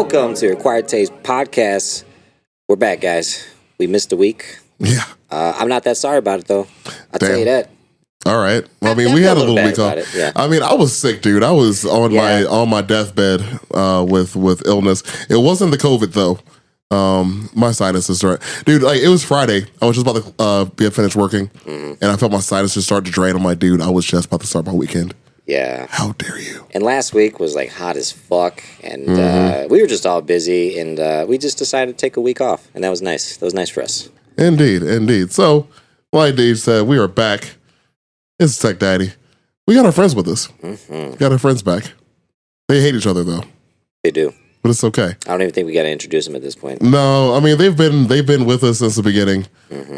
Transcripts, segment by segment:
Welcome to Acquired Taste Podcast. We're back, guys. We missed a week. Yeah. I'm not that sorry about it, though. I'll tell you that. All right. Well, I mean, we had a little week off. Yeah. I mean, I was sick, dude. I was on my deathbed with illness. It wasn't the COVID though. My sinuses start, dude. Like it was Friday. I was just about to be finished working, and I felt my sinuses start to drain. I'm like, dude, I was just about to start my weekend. Yeah. How dare you? And last week was like hot as fuck, and we were just all busy, and we just decided to take a week off, and that was nice. That was nice for us. Indeed. So, like Dave said, we are back. It's Tech Daddy. We got our friends with us. We got our friends back. They hate each other though. They do. But it's okay. I don't even think we got to introduce them at this point. No, I mean they've been with us since the beginning.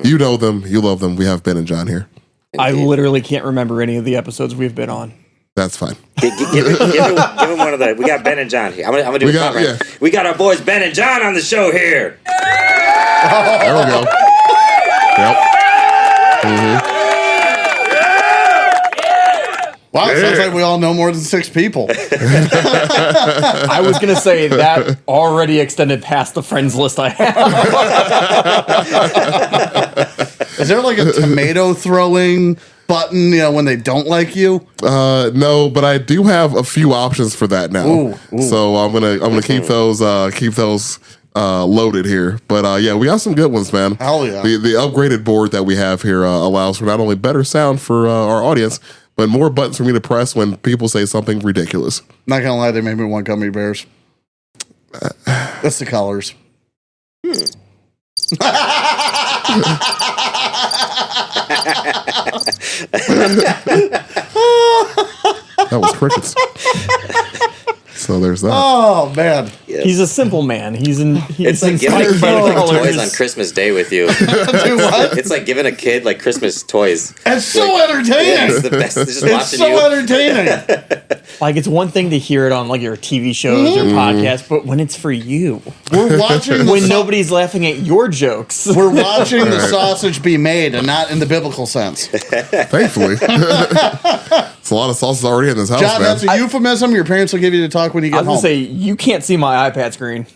You know them, you love them. We have Ben and John here. Indeed. I literally can't remember any of the episodes we've been on. That's fine. Give him one of the. We got Ben and John here. I'm gonna do it. Yeah. We got our boys Ben and John on the show here. There we go. Yep. Wow, it sounds like we all know more than 6 people. I was going to say that already extended past the friends list I have. Is there like a tomato throwing button, when they don't like you? No, but I do have a few options for that now. Ooh. So I'm gonna keep those loaded here. But yeah, we got some good ones, man. Hell yeah. The upgraded board that we have here allows for not only better sound for our audience, but more buttons for me to press when people say something ridiculous. Not gonna lie, they made me want gummy bears. That's the colors. That was crickets. So there's that. Oh man, yes. He's a simple man. It's like giving a kid toys on Christmas Day with you. Dude, what? It's like giving a kid like Christmas toys. It's so entertaining. Yeah, it's the best. It's just watching you. Entertaining. Like it's one thing to hear it on like your TV shows or podcasts, but when it's for you, we're watching when nobody's laughing at your jokes. We're watching the sausage be made, and not in the biblical sense. Thankfully. It's a lot of sauces already in this house, John, man. that's a euphemism. Your parents will give you to talk when you get home. I was going to say, you can't see my iPad screen.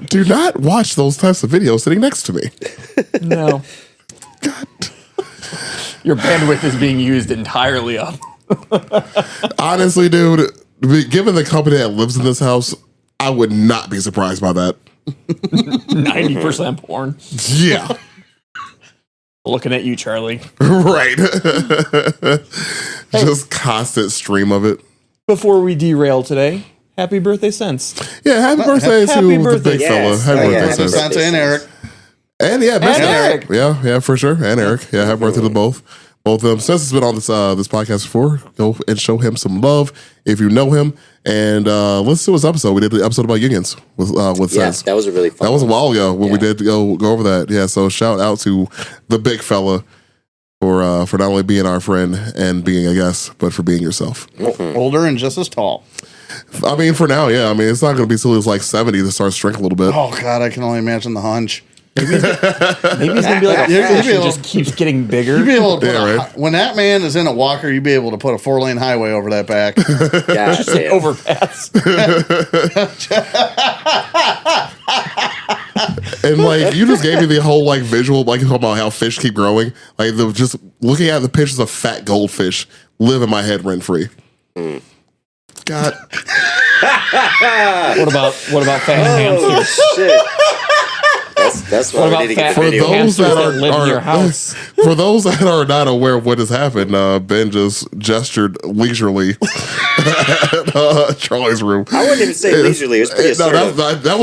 Do not watch those types of videos sitting next to me. No. God. Your bandwidth is being used entirely up. Honestly, dude, given the company that lives in this house, I would not be surprised by that. 90% porn. Yeah. Looking at you, Charlie. Right. Just constant stream of it. Before we derail today, happy birthday, Sense. Yeah, happy birthday to the big fella. Happy birthday, Sense. And Eric. And yeah, and Eric. Yeah, for sure. And Eric. Yeah, happy birthday to both. Both of them. Sense has been on this podcast before. Go and show him some love if you know him. And let's do his episode. We did the episode about unions with Sense. That was a really fun That was a while ago when we did go over that. Yeah, so shout out to the big fella for not only being our friend and being a guest, but for being yourself. Older and just as tall. I mean, for now, yeah. I mean, it's not going to be till he's like 70 to start to shrink a little bit. Oh, God, I can only imagine the hunch. Maybe he's gonna be like a fish and just keeps getting bigger. You'd be able to put when that man is in a walker, you'd be able to put a 4-lane highway over that back. Yeah, just an overpass. And like you just gave me the whole like visual, like talking about how fish keep growing. Like just looking at the pictures of fat goldfish live in my head rent free. God. What about fat hamsters? Shit. That's what we need to get the video. For those that live in your house. For those that are not aware of what has happened, Ben just gestured leisurely at Charlie's room. I wouldn't even say leisurely. It was pretty assertive. That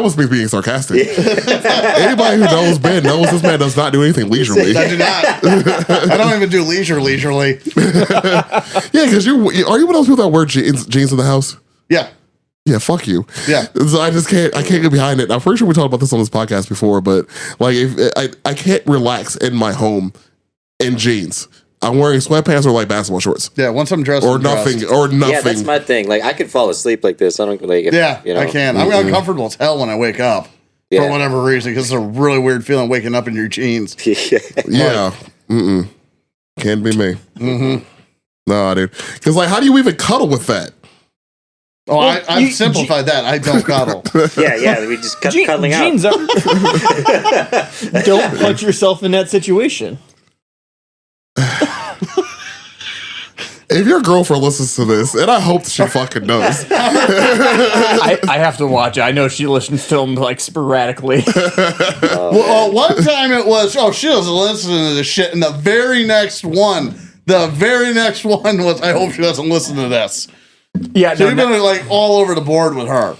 was me being sarcastic. Anybody who knows Ben knows this man does not do anything leisurely. I do not. I don't even do leisurely. Yeah, because are you one of those people that wear jeans in the house? Yeah. Yeah, fuck you. Yeah. So I can't get behind it. I'm pretty sure we talked about this on this podcast before, but like if I can't relax in my home in jeans. I'm wearing sweatpants or like basketball shorts. Yeah, once I'm dressed or nothing. Yeah, that's my thing. Like I could fall asleep like this. I don't like. I can. I'm uncomfortable as hell when I wake up for whatever reason because it's a really weird feeling waking up in your jeans. Yeah. Can't be me. No, dude. Because like, how do you even cuddle with that? Oh, I've simplified that. I don't cuddle. Yeah. We just cuddling out. Don't put yourself in that situation. If your girlfriend listens to this, and I hope she fucking does. I have to watch it. I know she listens to them like sporadically. One time it was, she doesn't listen to this shit. And the very next one was, I hope she doesn't listen to this. Yeah, so you've been like all over the board with her.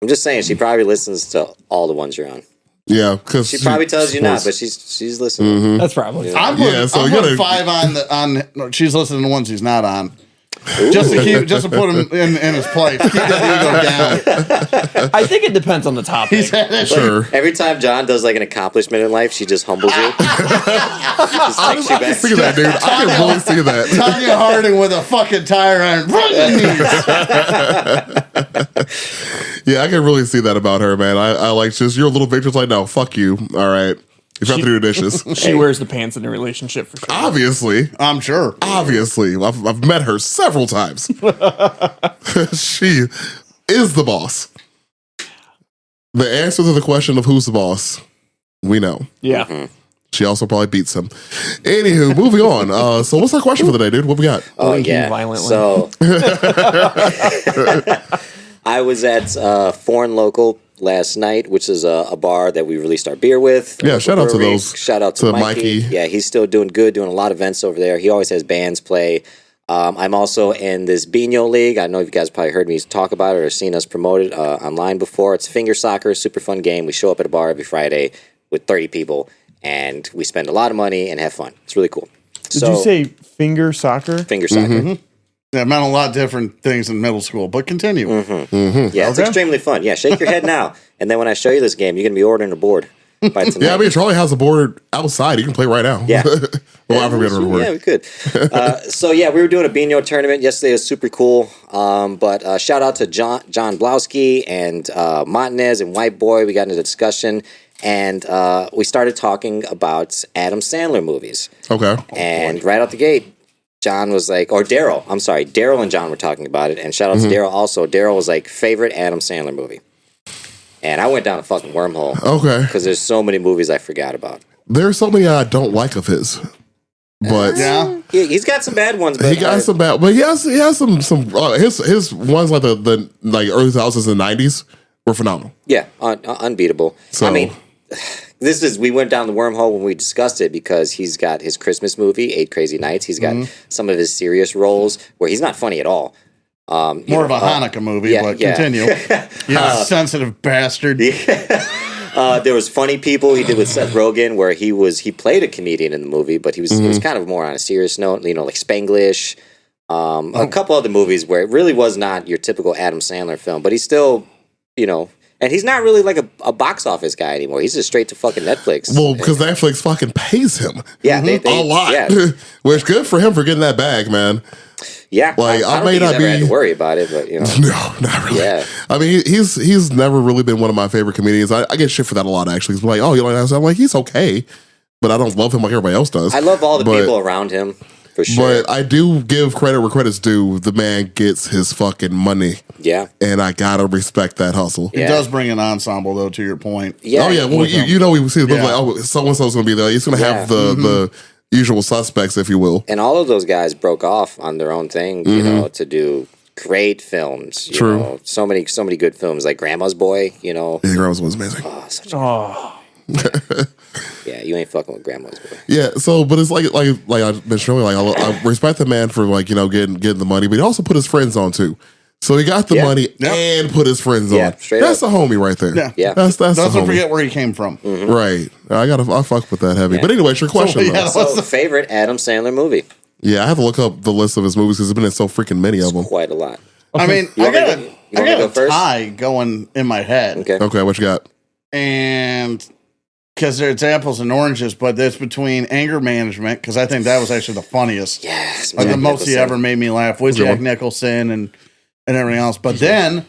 I'm just saying, she probably listens to all the ones you're on. Yeah, because she probably tells you not, but she's listening. Mm-hmm. That's probably. Yeah. I'm putting 5 on. She's listening to ones he's not on. Just to put him in his place. Keep that ego down. I think it depends on the topic. Sure. Every time John does like an accomplishment in life, she just humbles you. I can see that, dude. I can really see that. Tanya Harding with a fucking tire iron. Yeah, I can really see that about her, man. I like just your little bitch was like, no, fuck you. All right. You have to do your dishes. She wears the pants in a relationship for sure. Obviously. I'm sure. Obviously. I've met her several times. She is the boss. The answer to the question of who's the boss, we know. Yeah. Mm-hmm. She also probably beats him. Anywho, moving on. So what's our question for the day, dude? What we got? Oh, Blinking yeah. violently. So I was at Foreign Local last night, which is a bar that we released our beer with. Yeah, shout out to those. Shout out to Mikey. Yeah, he's still doing good, doing a lot of events over there. He always has bands play. I'm also in this Bino League. I know you guys probably heard me talk about it or seen us promote it online before. It's finger soccer, super fun game. We show up at a bar every Friday with 30 people, and we spend a lot of money and have fun. It's really cool. Did you say finger soccer? Finger soccer. Mm-hmm. Yeah, it meant a lot of different things in middle school, but continue. Mm-hmm. Mm-hmm. Yeah, it's extremely fun. Yeah, shake your head now. And then when I show you this game, you're going to be ordering a board by tonight. Yeah, I mean, Charlie has a board outside. You can play right now. Yeah. Well, after we get to yeah, we could. So, yeah, we were doing a Bino tournament yesterday. It was super cool. But shout out to John Blowski and Montanez and White Boy. We got into the discussion. And we started talking about Adam Sandler movies. Okay. And right out the gate, John was like, or Daryl, I'm sorry, Daryl and John were talking about it, and shout out to Daryl also. Daryl was like, favorite Adam Sandler movie. And I went down a fucking wormhole. Okay. Because there's so many movies I forgot about. There's so many I don't like of his. But yeah, he's got some bad ones. But he got some bad, but he has some his ones like the like early 2000s and 90s were phenomenal. Yeah, unbeatable. So, I mean, we went down the wormhole when we discussed it because he's got his Christmas movie, 8 Crazy Nights. He's got some of his serious roles where he's not funny at all. More of a Hanukkah movie, but continue. You sensitive bastard. There was Funny People he did with Seth Rogen where he played a comedian in the movie, but he was kind of more on a serious note, like Spanglish. A couple other movies where it really was not your typical Adam Sandler film, but he's still, and he's not really like a box office guy anymore. He's just straight to fucking Netflix. Well, because Netflix fucking pays him. Yeah, they a lot. Yeah. Which good for him for getting that bag, man. Yeah, like I may not had to worry about it, but no, not really. Yeah, I mean, he's never really been one of my favorite comedians. I get shit for that a lot. Actually, he's like, oh, you like that? I'm like, he's okay, but I don't love him like everybody else does. I love all the people around him. For sure. But I do give credit where credit's due. The man gets his fucking money. Yeah. And I gotta respect that hustle. He does bring an ensemble, though, to your point. Yeah. Oh, yeah. Well, we see like, oh, so-and-so's going to be there. He's going to have the usual suspects, if you will. And all of those guys broke off on their own thing, to do great films. True. So many good films, like Grandma's Boy, Yeah, Grandma's Boy was amazing. Yeah, you ain't fucking with Grandma's Boy. Yeah, so but it's like I mentioned earlier, like I respect the man for like getting the money, but he also put his friends on too. So he got the money and put his friends on. That's a homie right there. Yeah. That's Don't forget where he came from. Right. I fuck with that heavy. But anyway, it's your question. What's the favorite Adam Sandler movie? Yeah, I have to look up the list of his movies because there's been in so freaking many of them. Quite a lot. I mean, I got a tie going in my head. Okay, what you got? And because there's apples and oranges, but that's between Anger Management, because I think that was actually the funniest. Yes. Like the most he ever made me laugh with Jack Nicholson and everything else. But then,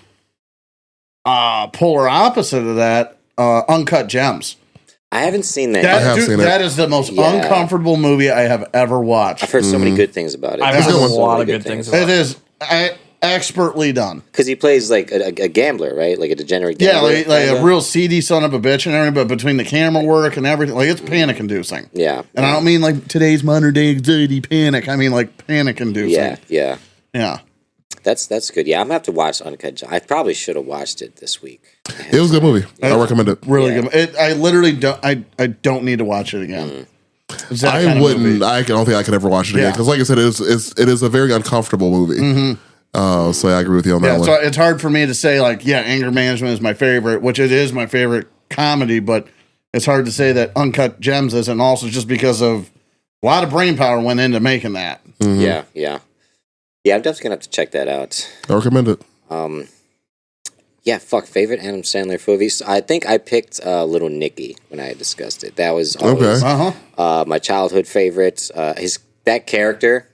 polar opposite of that, Uncut Gems. I haven't seen that. That is the most uncomfortable movie I have ever watched. I've heard so many good things about it. I've heard a lot of good things about it. It is. expertly done. Because he plays like a gambler, right? Like a degenerate gambler. Yeah, like a real seedy son of a bitch and everything, but between the camera work and everything, like it's panic inducing. Yeah. And I don't mean like today's modern day anxiety panic. I mean like panic inducing. Yeah. That's good. Yeah, I'm gonna have to watch Uncut Gems. I probably should have watched it this week. It was a good movie. I recommend it. Really good. I literally don't. I don't need to watch it again. I wouldn't. I don't think I could ever watch it again because, like I said, it is a very uncomfortable movie. Mm-hmm. So I agree with you on that one. So it's hard for me to say like, Anger Management is my favorite, which it is my favorite comedy, but it's hard to say that Uncut Gems isn't also just because of a lot of brain power went into making that. Mm-hmm. Yeah. I'm definitely gonna have to check that out. I recommend it. Favorite Adam Sandler movies. I think I picked Little Nicky when I discussed it. That was always my childhood favorite. That character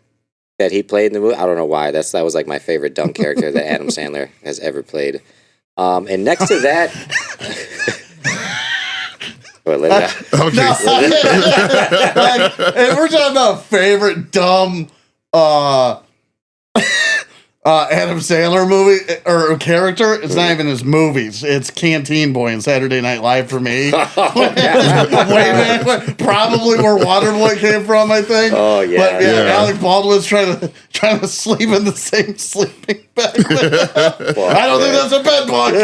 that he played in the movie. I don't know why. That was like my favorite dumb character that Adam Sandler has ever played. And next to that. If we're talking about favorite dumb Adam Sandler movie or character, it's not even his movies. It's Canteen Boy and Saturday Night Live for me. Way back, probably where Waterboy came from, I think. Oh yeah. But Alec Baldwin's trying to sleep in the same sleeping bag. I don't think that's a bed bug.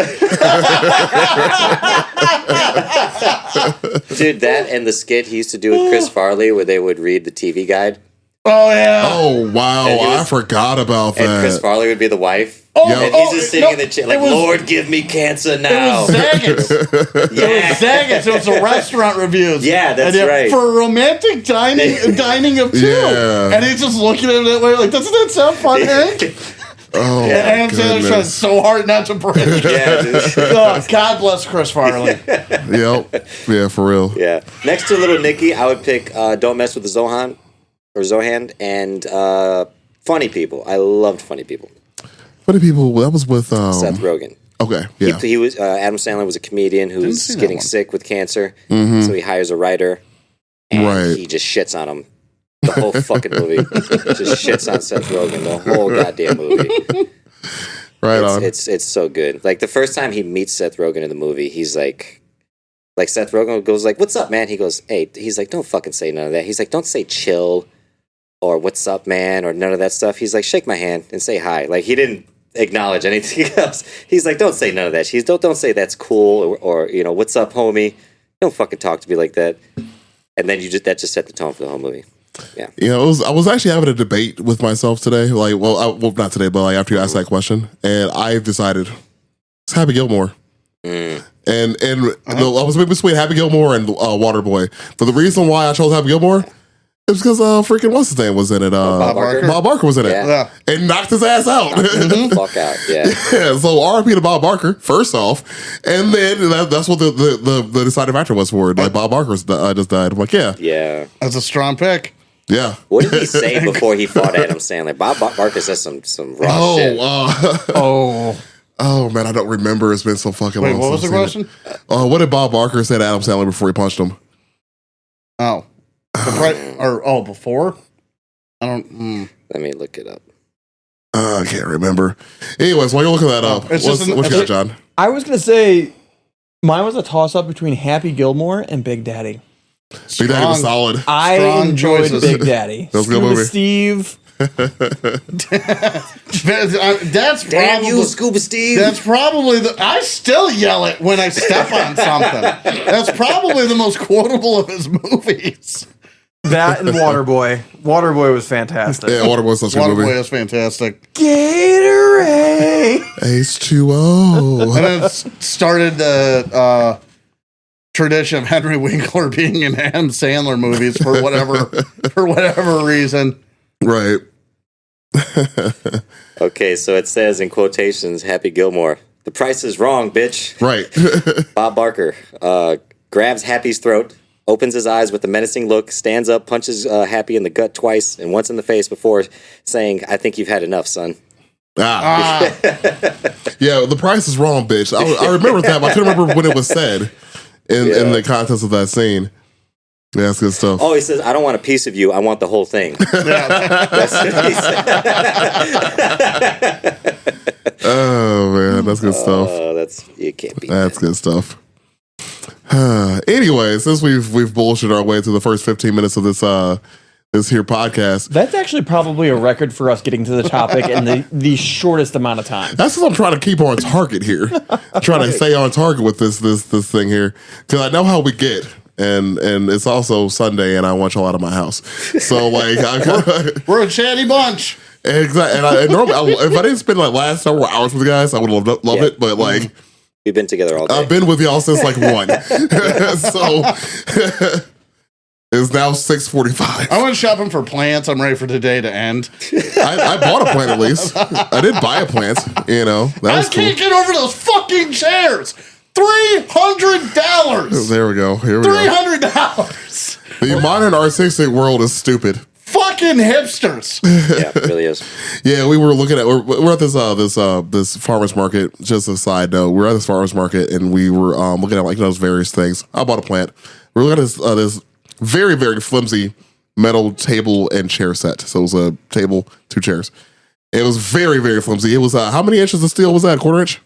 Dude, that and the skit he used to do with Chris Farley where they would read the TV guide. Oh yeah! Oh wow! I forgot about that. And Chris Farley would be the wife. And he's just sitting in the chair like, Lord, give me cancer now. It was Zagat's. It was Zagat's. It was the restaurant reviews. Yeah, that's right. For romantic dining of two. Yeah. And he's just looking at it that way like, doesn't that sound fun, Hank? Oh, and Adam Sandler tries so hard not to break. Yeah, dude. God bless Chris Farley. Yep. Yeah, for real. Yeah. Next to Little Nicky, I would pick Don't Mess with the Zohan and Funny People. I loved Funny People. Funny People. That was with Seth Rogen. Okay. Yeah. He was Adam Sandler was a comedian who was getting sick with cancer, so he hires a writer, and he just shits on him. The whole fucking movie just shits on Seth Rogen. The whole goddamn movie. It's so good. Like the first time he meets Seth Rogen in the movie, he's like Seth Rogen goes like, "What's up, man?" He goes, "Hey," he's like, "Don't fucking say none of that." He's like, "Don't say chill or what's up, man, or none of that stuff." He's like, "Shake my hand and say hi." Like he didn't acknowledge anything else. He's like, "Don't say none of that." She's don't say that's cool or what's up, homie. Don't fucking talk to me like that. And then that just set the tone for the whole movie. Yeah. I was actually having a debate with myself today. Like, not today, but like after you asked that question, and I've decided it's Happy Gilmore. And I was between Happy Gilmore and Waterboy. But the reason why I chose Happy Gilmore is because freaking what's his name was in it. Bob Barker. Bob Barker was in it. Yeah. And knocked his ass out. Fuck out. Yeah. So R.I.P. to Bob Barker first off, and then that's what the deciding factor was for it. Like Bob Barker just died. I'm like, yeah. That's a strong pick. Yeah. What did he say before he fought Adam Sandler? Bob Barker says some raw shit. Oh man, I don't remember. It's been so fucking long. Wait, what was the question? What did Bob Barker say to Adam Sandler before he punched him? Oh, before? I don't. Let me look it up. I can't remember. Anyways, while you're looking that up, what you got, John? I was gonna say mine was a toss up between Happy Gilmore and Big Daddy. Big Daddy was solid. I enjoyed Big Daddy. That was a good movie. Steve. That's Damn probably you, Scuba Steve. That's probably I still yell it when I step on something. That's probably the most quotable of his movies. That and Waterboy. Waterboy was fantastic. Yeah, Waterboy was such a good movie. Waterboy is fantastic. Gatorade. H2O. And then it started the tradition of Henry Winkler being in Adam Sandler movies for whatever reason. Right. Okay, so it says in quotations, Happy Gilmore, "The price is wrong, bitch." Right. Bob Barker grabs Happy's throat, opens his eyes with a menacing look, stands up, punches Happy in the gut twice and once in the face before saying, "I think you've had enough, son." Yeah, the price is wrong, bitch. I remember that, but I couldn't remember when it was said in the context of that scene. Yeah, that's good stuff. Oh, he says, "I don't want a piece of you. I want the whole thing." That's what he said. Oh man, that's good stuff. Oh, you can't beat That's that. good stuff. Anyway, since we've bullshit our way through the first 15 minutes of this here podcast, That's actually probably a record for us getting to the topic in the shortest amount of time. that's what I'm trying to keep on target here. Trying to stay on target with this thing here because I know how we get. And it's also Sunday, and I want y'all out of my house. So like, We're a chatty bunch. exactly. And normally, if I didn't spend like last several hours with you guys, I would have loved it. But like, We've been together all day. I've been with y'all since like 1. So it's now 6:45. I went shopping for plants. I'm ready for the day to end. I bought a plant at least. I did buy a plant. You know, that I was cool. can't get over those fucking chairs. $300. There we go. Here we go. $300. The modern artistic world is stupid. Fucking hipsters. Yeah, it really is. Yeah, we were looking at we're at this farmers market. Just a side note, we're at this farmers market and we were looking at like those various things. I bought a plant. We're looking at this very very flimsy metal table and chair set. So it was a table, 2 chairs. It was very very flimsy. It was how many inches of steel was that? 1/4 inch?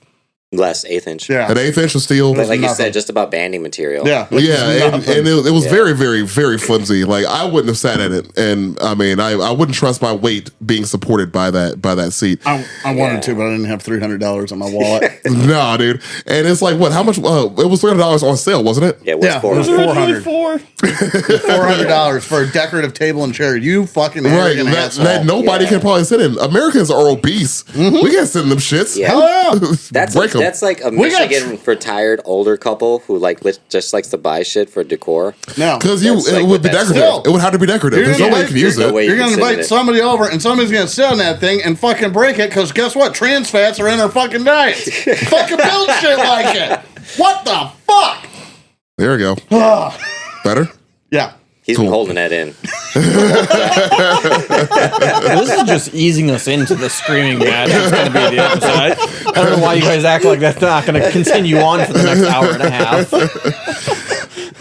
Less 1/8 inch. Yeah. An 1/8 inch of steel. Like you nothing. said, just about banding material. Yeah. Yeah, and it was Yeah. very, very, very flimsy. Like I wouldn't have sat in it, and I mean, I wouldn't trust my weight being supported by that seat. I wanted to, but I didn't have $300 on my wallet. Nah, dude. And it's like what? How much? It was $300 on sale, wasn't it? Yeah, it was Yeah, it was 400. $400 for a decorative table and chair. You fucking Right. arrogant That asshole. nobody can probably sit in. Americans are obese. We can't sit in them shits. Yeah. Hell yeah. That's Break 'em. like a We got Michigan retired older couple who like just likes to buy shit for decor. No. Because That's it like would what be that's decorative. still. It would have to be decorative. You're There's no gonna way you buy- can use there's no it. way- You're going to sit in invite it. somebody over and somebody's going to sit on that thing and fucking break it because guess what? Trans fats are in our fucking diet. Fucking build shit like it. What the fuck? There we go. Better? Yeah. He's been holding that in. This is just easing us into the screaming match. It's going to be the episode. I don't know why you guys act like that's not going to continue on for the next hour and a half.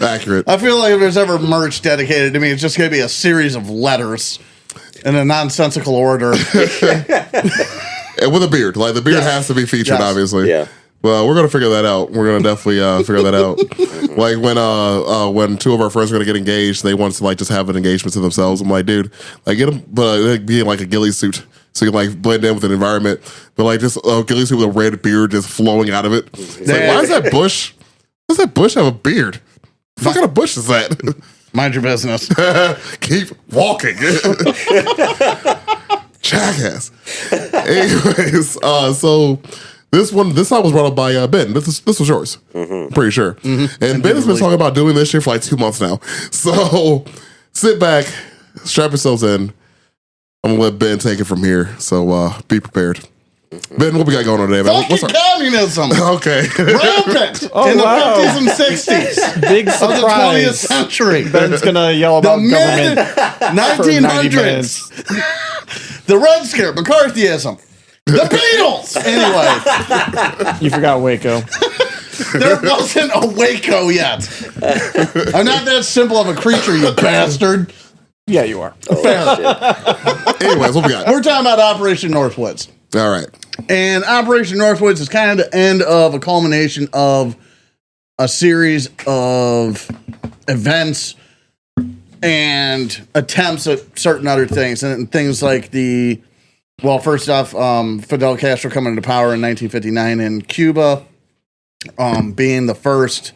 Accurate. I feel like if there's ever merch dedicated to me, it's just going to be a series of letters in a nonsensical order. And with a beard. Like the beard Yes. has to be featured, Yes. obviously. Yeah. Well, we're gonna figure that out. We're gonna definitely figure that out. Like when 2 of our friends are gonna get engaged, they want to like just have an engagement to themselves. I'm like, dude, like get them, but like, be in like a ghillie suit so you can like blend in with an environment. But like just a ghillie suit with a red beard just flowing out of it. It's like, why is that bush? Why does that bush have a beard? What kind of bush is that? Mind your business. Keep walking. Jackass. Anyways, so this song was brought up by Ben. This was yours. I'm pretty sure. And Ben has been talking about doing this shit for like 2 months now. So sit back, strap yourselves in. I'm gonna let Ben take it from here. So be prepared. Ben, what we got going on today, man? Fucking communism. Okay. Rampant Oh, in the wow. 50s and 60s Big of the 20th surprise. century. Ben's going to yell about The government mid for 90 1900s. minutes. The Red Scare, McCarthyism. The Beatles. Anyway, You forgot Waco. there wasn't a Waco yet. I'm not that simple of a creature, you bastard. Yeah, you are. Fair. Anyways, what we got? We're talking about Operation Northwoods. All right. And Operation Northwoods is kind of the end of a culmination of a series of events and attempts at certain other things. And things like first off, Fidel Castro coming into power in 1959 in Cuba, being the first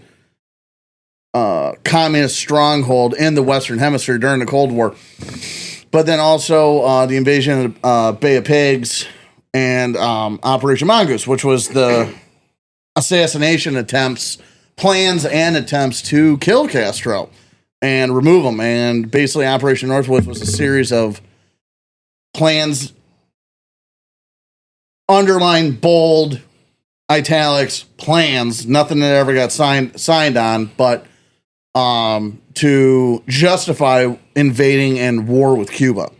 communist stronghold in the Western Hemisphere during the Cold War. But then also the invasion of Bay of Pigs and Operation Mongoose, which was the assassination plans and attempts to kill Castro and remove him. And basically Operation Northwoods was a series of plans, underline, bold, italics, plans, nothing that ever got signed on, but to justify invading and war with Cuba.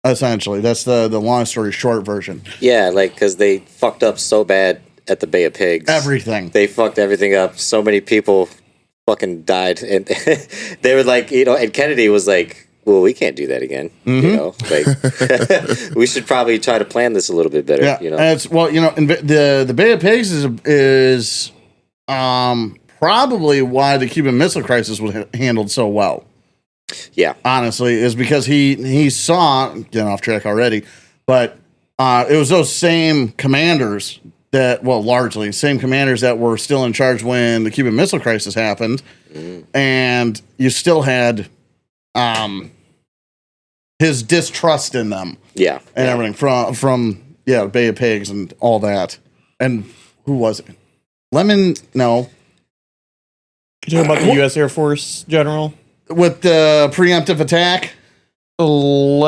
Essentially, that's the long story short version. Yeah, like because they fucked up so bad at the Bay of Pigs. Everything. They fucked everything up. So many people fucking died, and they were like, and Kennedy was like, well, we can't do that again. You know, like we should probably try to plan this a little bit better. Yeah, You know, and it's and the Bay of Pigs is probably why the Cuban Missile Crisis was handled so well. yeah, Honestly, is because he saw, getting off track already, but it was those same commanders that, well, largely same commanders that were still in charge when the Cuban Missile Crisis happened, and you still had his distrust in them, yeah, and everything from Bay of Pigs and all that. And who was it? Lemon? No, You talking about the U.S. Air Force general? with the preemptive attack. It's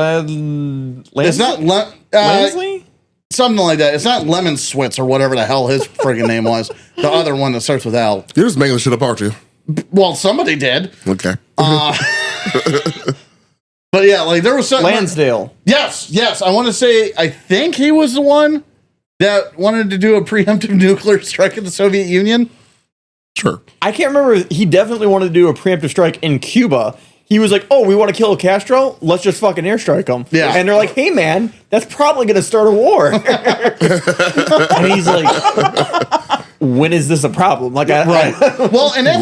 not Lansley? something like that. It's not Lemon Switz or whatever the hell his friggin' name was. The other one that starts with L. You're just making this shit up, aren't you? Well, somebody did. Okay. But yeah, like there was something. Lansdale. Yes. I want to say, I think he was the one that wanted to do a preemptive nuclear strike at the Soviet Union. Sure. I can't remember. He definitely wanted to do a preemptive strike in Cuba. He was like, oh, we want to kill Castro? Let's just fucking airstrike him. Yeah. And they're like, hey, man, that's probably going to start a war. And he's like, when is this a problem? Like, Right. Well, and that's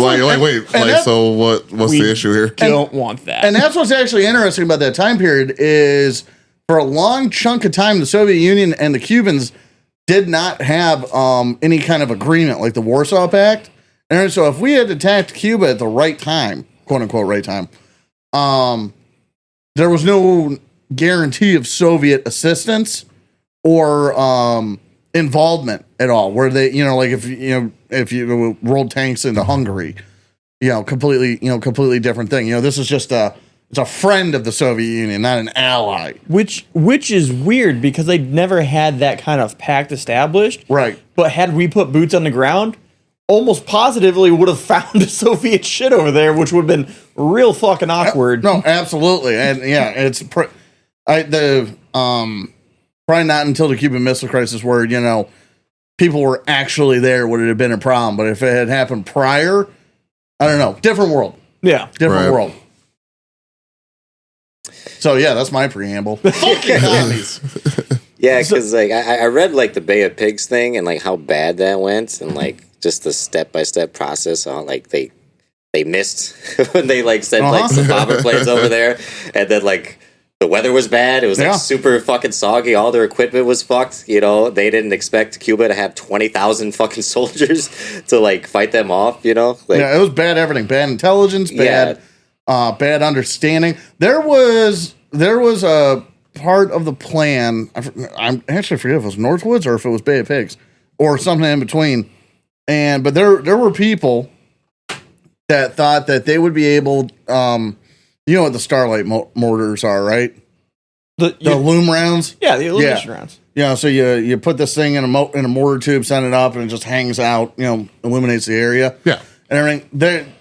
So what's the issue here? don't want that. And that's what's actually interesting about that time period is for a long chunk of time, the Soviet Union and the Cubans did not have any kind of agreement like the Warsaw Pact. And so if we had attacked Cuba at the right time, quote unquote, right time, there was no guarantee of Soviet assistance or involvement at all. Where they, like if you rolled tanks into Hungary, completely different thing. This is just it's a friend of the Soviet Union, not an ally. Which is weird because they never had that kind of pact established. Right. But had we put boots on the ground, almost positively would have found a Soviet shit over there, which would have been real fucking awkward. No, absolutely. And yeah, it's probably not until the Cuban Missile Crisis where, people were actually there would it have been a problem. But if it had happened prior, I don't know. Different world. Yeah. Different world. So yeah, that's my preamble. Fucking commies. yeah. Because I read like the Bay of Pigs thing and like how bad that went and like just the step-by-step process on like they missed when they like sent like some bomber planes over there, and then like the weather was bad. It was like super fucking soggy. All their equipment was fucked. They didn't expect Cuba to have 20,000 fucking soldiers to like fight them off. Like, yeah, it was bad everything. Bad intelligence. Bad understanding. There was a part of the plan. I actually forget if it was Northwoods or if it was Bay of Pigs or something in between. But there were people that thought that they would be able, you know what the Starlight mortars are, right? The loom rounds. Yeah, the illumination rounds. Yeah, so you put this thing in a mortar tube, send it up, and it just hangs out. Illuminates the area. Yeah, and everything.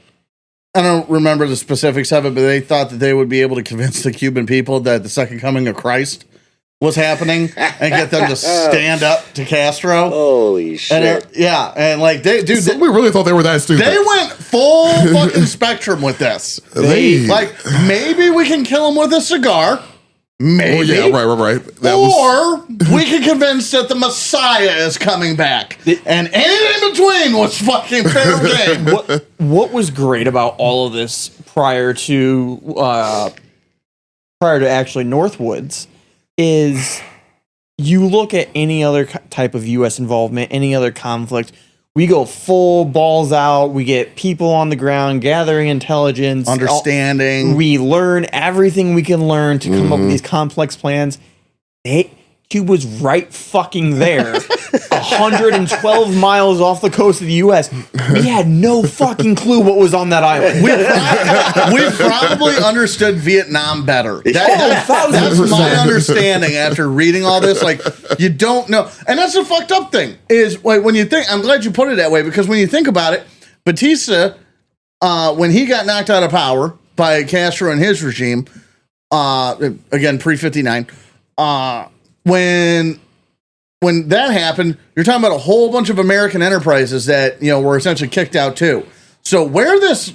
I don't remember the specifics of it, but they thought that they would be able to convince the Cuban people that the second coming of Christ was happening and get them to stand up to Castro. Holy shit. And like we really thought they were that stupid. They went full fucking spectrum with this. Maybe we can kill them with a cigar. Maybe. Oh, yeah, right. We can convince that the Messiah is coming back. And anything in between was fucking fair game. What was great about all of this prior to actually Northwoods is you look at any other type of U.S. involvement, any other conflict, we go full balls out. We get people on the ground gathering intelligence, understanding. We learn everything we can learn to come up with these complex plans. Cuba's right fucking there, 112 miles off the coast of the U.S. We had no fucking clue what was on that island. We probably understood Vietnam better. That's my understanding after reading all this. Like, you don't know. And that's the fucked up thing is like, when you think, I'm glad you put it that way, because when you think about it, Batista, when he got knocked out of power by Castro and his regime, again, pre-59, when that happened, you're talking about a whole bunch of American enterprises that, were essentially kicked out too. So where this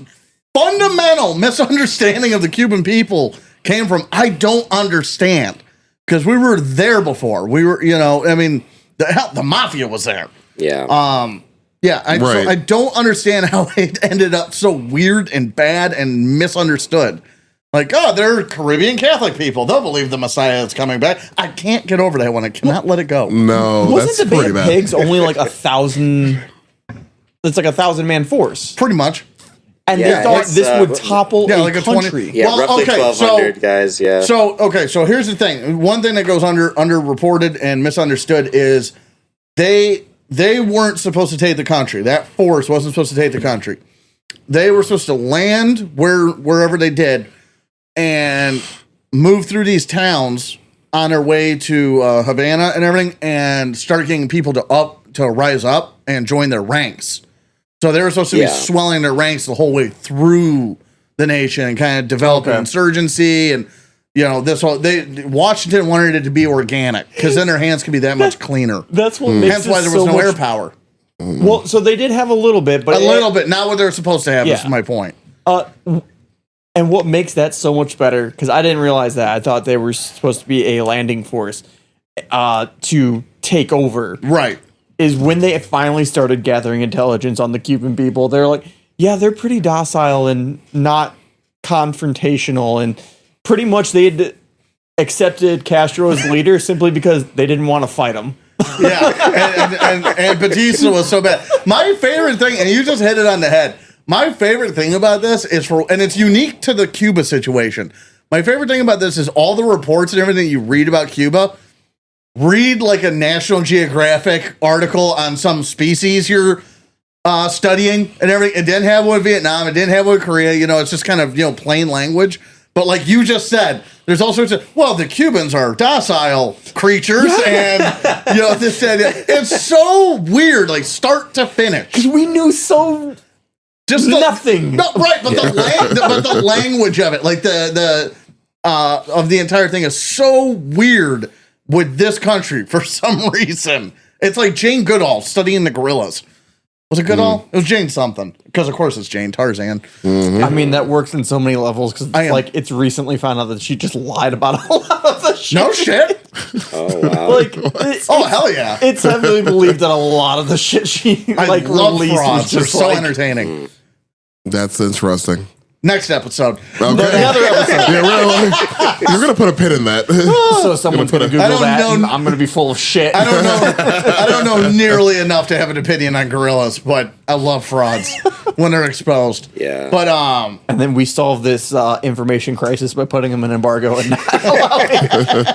fundamental misunderstanding of the Cuban people came from, I don't understand. Because we were there before. We were, I mean, the mafia was there. Yeah. So I don't understand how it ended up so weird and bad and misunderstood. Like, oh, they're Caribbean Catholic people. They'll believe the Messiah is coming back. I can't get over that one. I cannot let it go. No, Wasn't that's the Bay pretty of bad. Pigs only like 1,000? It's like 1,000-man force. Pretty much. And Yeah, they thought it's, this would topple like a 20 country. Yeah, Well, roughly okay, 1,200 guys. Yeah. So here's the thing. One thing that goes underreported and misunderstood is they weren't supposed to take the country. That force wasn't supposed to take the country. They were supposed to land wherever they did and move through these towns on their way to Havana and everything, and start getting people to rise up and join their ranks. So they were supposed to be swelling their ranks the whole way through the nation and kind of develop an insurgency. And, Washington wanted it to be organic because then their hands could be that much cleaner. That's what makes Hence why it there was so no much- air power. Well, so they did have a little bit, but A little bit, not what they're supposed to have, Yeah. is my point. And what makes that so much better, because I didn't realize that. I thought they were supposed to be a landing force to take over. Right. Is when they finally started gathering intelligence on the Cuban people. They're like, yeah, they're pretty docile and not confrontational. And pretty much they had accepted Castro as leader simply because they didn't want to fight him. Yeah, and Batista was so bad. My favorite thing, and you just hit it on the head. My favorite thing about this is and it's unique to the Cuba situation. My favorite thing about this is all the reports and everything you read about Cuba. Read like a National Geographic article on some species you're studying and everything. It didn't have one with Vietnam. It didn't have one with Korea. It's just kind of, plain language. But like you just said, there's all sorts of, the Cubans are docile creatures. And, this and that. It's so weird, like start to finish. Because we knew so Just nothing. No, right, but the language of it, like the of the entire thing is so weird with this country for some reason. It's like Jane Goodall studying the gorillas. Was it Goodall? It was Jane something. Because of course it's Jane Tarzan. I mean, that works in so many levels because it's recently found out that she just lied about a lot of the shit. No shit. Oh wow. Hell yeah. It's heavily believed that a lot of the shit she I love released frauds. was They're just so like, entertaining. That's interesting. Next episode. Okay. Another episode. Yeah, really. You're gonna put a pin in that. So someone's going to I Google don't that, know- and I'm going to be full of shit. I don't know nearly enough to have an opinion on gorillas, but I love frauds when they're exposed. Yeah. But And then we solve this information crisis by putting them in embargo and not allowing.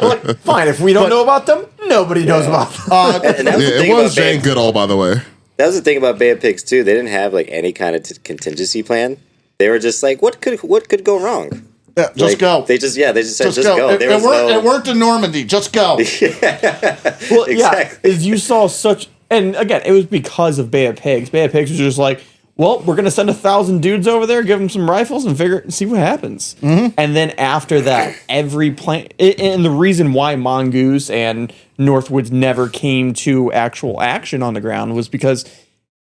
Like, fine, if we don't know about them, nobody knows about them. And that was the Yeah, thing it was about Bay- Jane Goodall, by the way. That was the thing about Bay of Pigs too. They didn't have like any kind of contingency plan. They were just like, what could go wrong? yeah, just Like, go. They just said just go. go. There It was worked. no. It worked in Normandy. Just go. Well, Exactly. yeah, is you saw such, and again, it was because of Bay of Pigs. Bay of Pigs was just like, well, we're gonna send 1,000 dudes over there, give them some rifles, and see what happens. And then after that, every plane, and the reason why Mongoose and Northwoods never came to actual action on the ground was because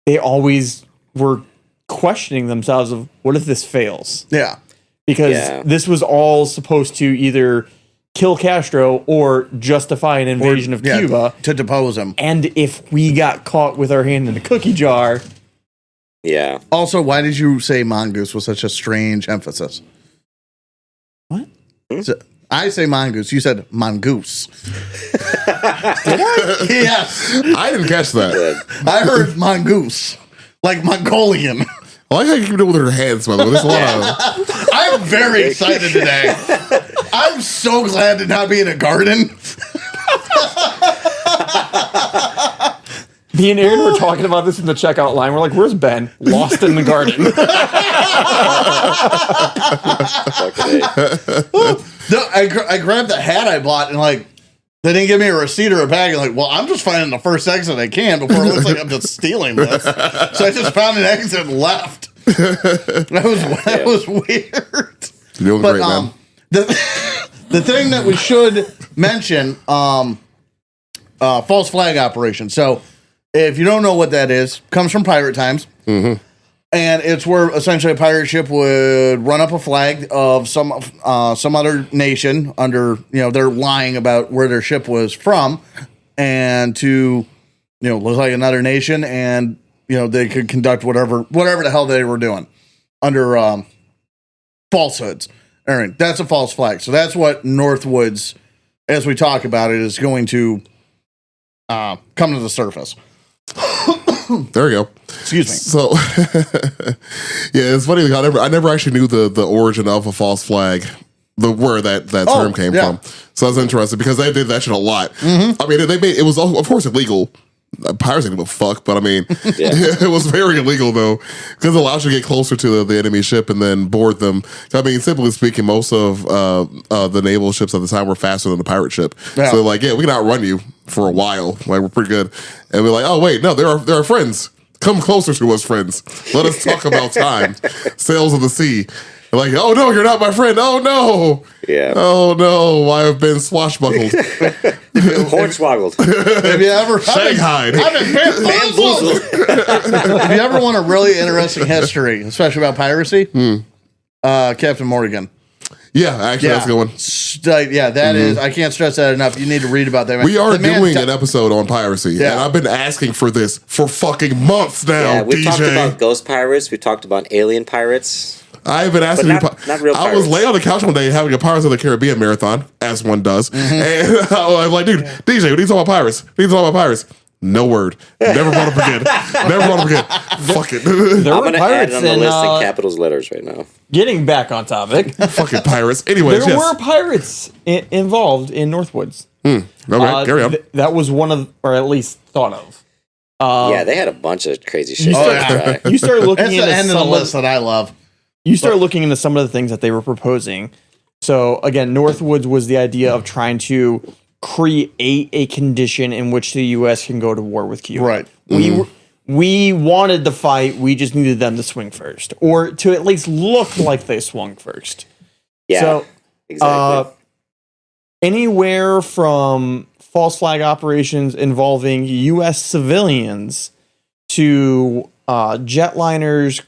they always were questioning themselves of what if this fails? Yeah. Because this was all supposed to either kill Castro or justify an invasion of Cuba. To depose him. And if we got caught with our hand in a cookie jar, Yeah. Also, why did you say mongoose with such a strange emphasis? what? So, I say mongoose. You said mongoose. Did I? Yes. I didn't catch that. I heard mongoose. Like Mongolian. I like how you keep doing with her hands, by the way. There's a lot of. I'm very excited today. I'm so glad to not be in a garden. Me and Aaron were talking about this in the checkout line. We're like, where's Ben? Lost in the garden. No, I grabbed the hat I bought and like they didn't give me a receipt or a bag. And like, well, I'm just finding the first exit I can before it looks like I'm just stealing this. So I just found an exit and left. That was weird. You're doing But great, man. the thing that we should mention, false flag operation. So if you don't know what that is, comes from pirate times. And it's where essentially a pirate ship would run up a flag of some other nation under, they're lying about where their ship was from, and to, look like another nation, and they could conduct whatever the hell they were doing under falsehoods. All right, that's a false flag. So that's what Northwoods, as we talk about it, is going to come to the surface. There we go. Excuse me. So, yeah, it's funny. I never actually knew the origin of a false flag, where that term came from. So that's interesting because they did that shit a lot. I mean, it was of course illegal. Pirates didn't give a fuck, but I mean, it was very illegal though, because it allows you to get closer to the enemy ship and then board them. I mean, simply speaking, most of the naval ships at the time were faster than the pirate ship. Yeah. So like, we can outrun you for a while. Like, we're pretty good. And we're like, oh wait, no, they're our friends. Come closer to us, friends. Let us talk about time. Sails of the sea. They're like, oh no, you're not my friend. Oh no. Yeah. Oh no, I have been swashbuckled. Hornswoggled. Have you ever Shanghaied. I've been bamboozled. If you ever want a really interesting history, especially about piracy, Captain Morgan. Yeah, actually, that's a good one. That is. I can't stress that enough. You need to read about that. We are doing an episode on piracy, and I've been asking for this for fucking months now. Yeah, we've DJ. talked about ghost pirates. We've talked about alien pirates. I've been asking not real pirates. I was laying on the couch one day having a Pirates of the Caribbean marathon, as one does, and I'm like, dude, DJ, we need to talk about pirates. We need to talk about pirates. No word. Never brought up again. Never brought up again. Fuck it. There I'm were going to add it on the list in capitals letters right now. Getting back on topic, Fucking pirates. Anyways, there were pirates involved in Northwoods. Okay, carry on. That was one of, or at least thought of. Yeah, they had a bunch of crazy shit. You start looking That's the end of the list that I love. You start looking into some of the things that they were proposing. So again, Northwoods was the idea of trying to create a condition in which the U.S. can go to war with Cuba. Right. We wanted the fight. We just needed them to swing first, or to at least look like they swung first. Yeah. So, exactly. Anywhere from false flag operations involving U.S. civilians to jetliners,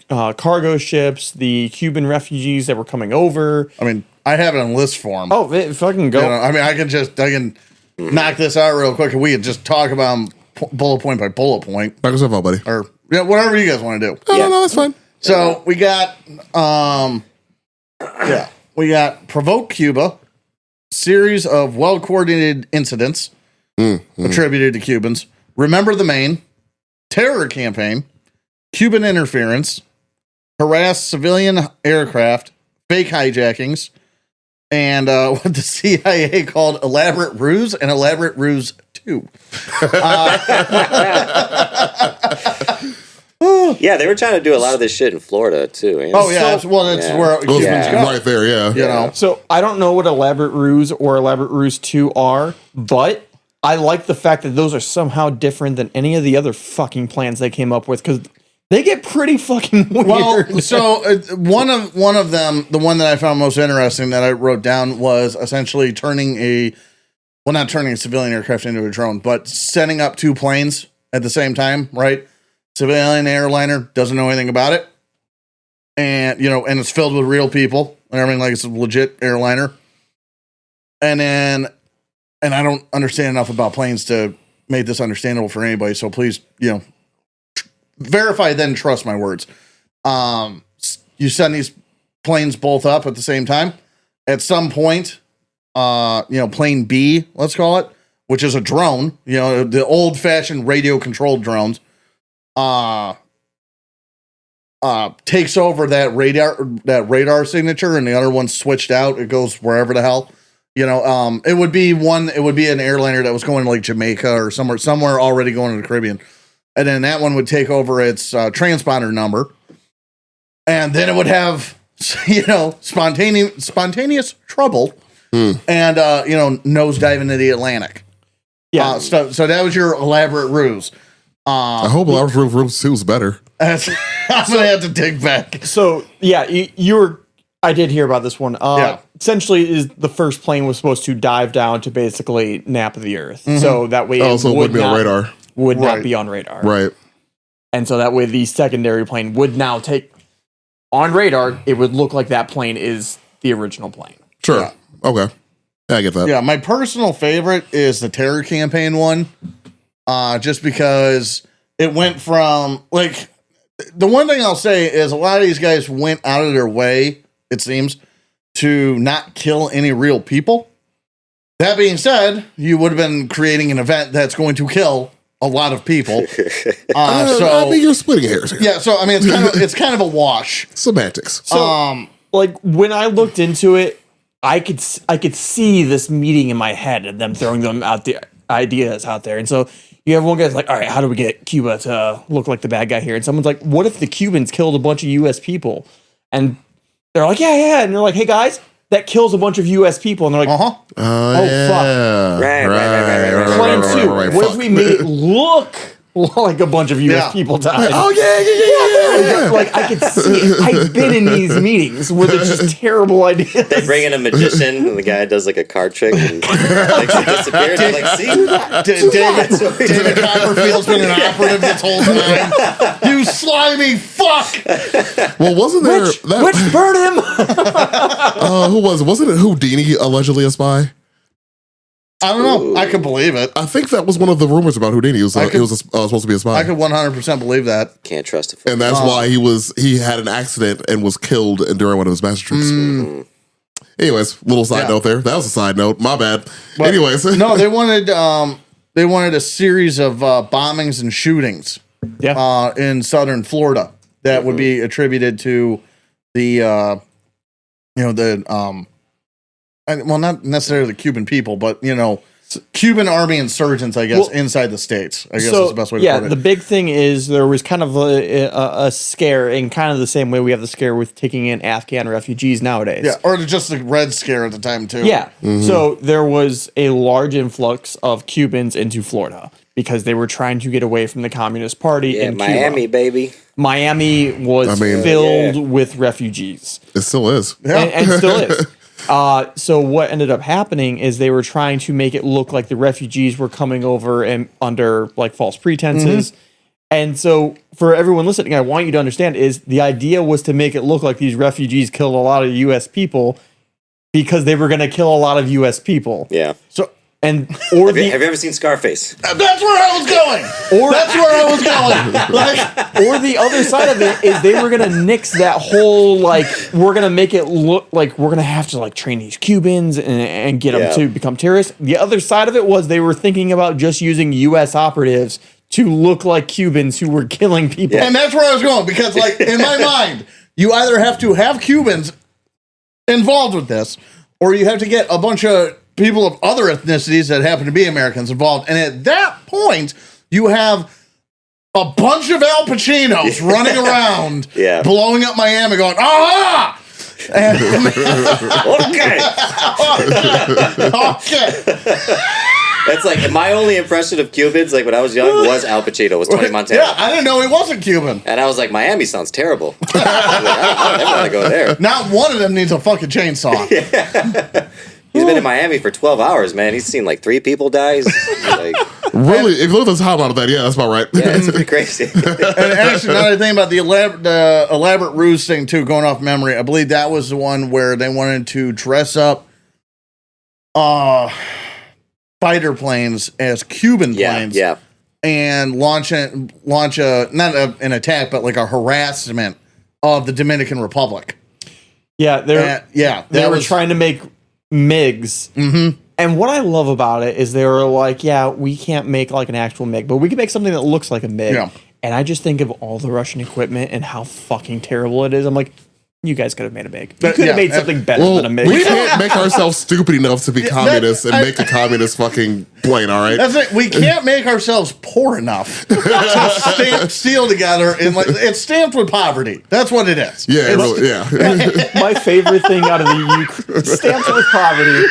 cargo ships, the Cuban refugees that were coming over. I mean, I have it in list form. Oh, fucking go! I mean, I can knock this out real quick, and we can just talk about them bullet point by bullet point. Knock yourself out, buddy. Or whatever you guys want to do. No, that's fine. So we got, we got Provoke Cuba, series of well-coordinated incidents attributed to Cubans. Remember the Maine, terror campaign, Cuban interference, harass civilian aircraft, fake hijackings, and what the CIA called elaborate ruse and elaborate ruse 2. Yeah, they were trying to do a lot of this shit in Florida too. Oh yeah, well that's where Cubans go. Right there, yeah. So I don't know what elaborate ruse or elaborate ruse 2 are, but I like the fact that those are somehow different than any of the other fucking plans they came up with, because they get pretty fucking weird. Well, so one of them, the one that I found most interesting that I wrote down, was essentially not turning a civilian aircraft into a drone, but setting up 2 planes at the same time, right? Civilian airliner doesn't know anything about it. And, and it's filled with real people and everything, like it's a legit airliner. And I don't understand enough about planes to make this understandable for anybody. So please, verify, then trust my words. You send these planes both up at the same time. At some point, plane B, let's call it, which is a drone, the old fashioned radio controlled drones, takes over that radar signature, and the other one's switched out. It goes wherever the hell, it would be an airliner that was going to like Jamaica or somewhere already going to the Caribbean. And then that one would take over its transponder number. And then it would have, spontaneous trouble and, nosedive into the Atlantic. Yeah. So that was your elaborate ruse. I hope elaborate ruse 2 is better. I'm going to have to dig back. So, yeah, I did hear about this one. Essentially, is the first plane was supposed to dive down to basically nap the Earth. So that way it wouldn't be on radar. Would not be on radar. Right. And so that way the secondary plane would now take, on radar, it would look like that plane is the original plane. Sure. Yeah. Okay. Yeah, I get that. Yeah, my personal favorite is the terror campaign one. Just because it went from, like, the one thing I'll say is a lot of these guys went out of their way, it seems, to not kill any real people. That being said, you would have been creating an event that's going to kill a lot of people. I mean, you're splitting hairs here. Yeah, so I mean, it's kind of a wash. Semantics. So, like, when I looked into it, I could see this meeting in my head and them throwing them out the ideas out there. And so you have one guy's like, all right, how do we get Cuba to look like the bad guy here? And someone's like, what if the Cubans killed a bunch of U.S. people? And they're like, yeah. And they're like, hey, guys, that kills a bunch of U.S. people. And they're like, Uh-huh. fuck. Right. Plan two. What if fuck. we made it look like a bunch of U.S. Yeah. people died? Oh, yeah. Like, I could see it. I've been in these meetings where there's just terrible ideas. They bring in a magician, and the guy does like a card trick, and like she disappears. I'm like, see, David Copperfield's been an operative this whole time. You slimy fuck! Well, wasn't there... Which burn him? who was it? Wasn't it Houdini allegedly a spy? I don't know. I could believe it. I think that was one of the rumors about Houdini. He was supposed to be a spy. I could 100% believe that. can't trust it. And that's why he had an accident and was killed during one of his master tricks. Anyways, little side note there. That was a side note. My bad. But, Anyways, no, they wanted a series of bombings and shootings. Yeah. In southern Florida that would be attributed to the well, not necessarily the Cuban people, but Cuban army insurgents, I guess, inside the states. I guess is the best way to put it. The big thing is there was kind of a scare in kind of the same way we have the scare with taking in Afghan refugees nowadays. Yeah, or just the Red Scare at the time too. Yeah. So there was a large influx of Cubans into Florida because they were trying to get away from the Communist Party in Miami, Cuba. baby. Miami was filled with refugees. it still is. And still is. So what ended up happening is they were trying to make it look like the refugees were coming over and under like false pretenses. And so for everyone listening, I want you to understand is the idea was to make it look like these refugees killed a lot of U.S. people because they were going to kill a lot of U.S. people. Yeah. So And Have you ever seen Scarface? that's where I was going. That's where I was going. Like, or the other side of it is they were gonna nix that whole like we're gonna make it look like we're gonna have to like train these Cubans and get them to become terrorists. The other side of it was they were thinking about just using U.S. operatives to look like Cubans who were killing people. and that's where I was going because, like, in my mind, you either have to have Cubans involved with this, or you have to get a bunch of people of other ethnicities that happen to be Americans involved. And at that point, you have a bunch of Al Pacinos running around, blowing up Miami, going, aha! And, okay. That's like my only impression of Cubans, like when I was young, was Al Pacino, was Tony Montana. Yeah, I didn't know he wasn't Cuban. And I was like, Miami sounds terrible. I don't ever want to go there. Not one of them needs a fucking chainsaw. He's been in Miami for 12 hours, man. He's seen like 3 people die. He's like, Really? If you look at the timeline of that, yeah, that's about right. yeah, it's pretty crazy. And actually, now that I think about the elaborate ruse thing, too, going off memory, I believe that was the one where they wanted to dress up fighter planes as Cuban planes. Yeah. And launch not an attack, but like a harassment of the Dominican Republic. Yeah, they were trying to make MiGs. Mm-hmm. And what I love about it is they were like, yeah, we can't make like an actual MiG, but we can make something that looks like a MiG. Yeah. And I just think of all the Russian equipment and how fucking terrible it is. I'm like, you guys could have made a MiG. You could have made something better than a MiG. We can't make ourselves stupid enough to be communists and make a communist fucking plane, all right? That's it. We can't make ourselves poor enough to stamp steel together. It's stamped with poverty. That's what it is. Yeah, really, yeah. My favorite thing out of the Ukraine, stamped with poverty.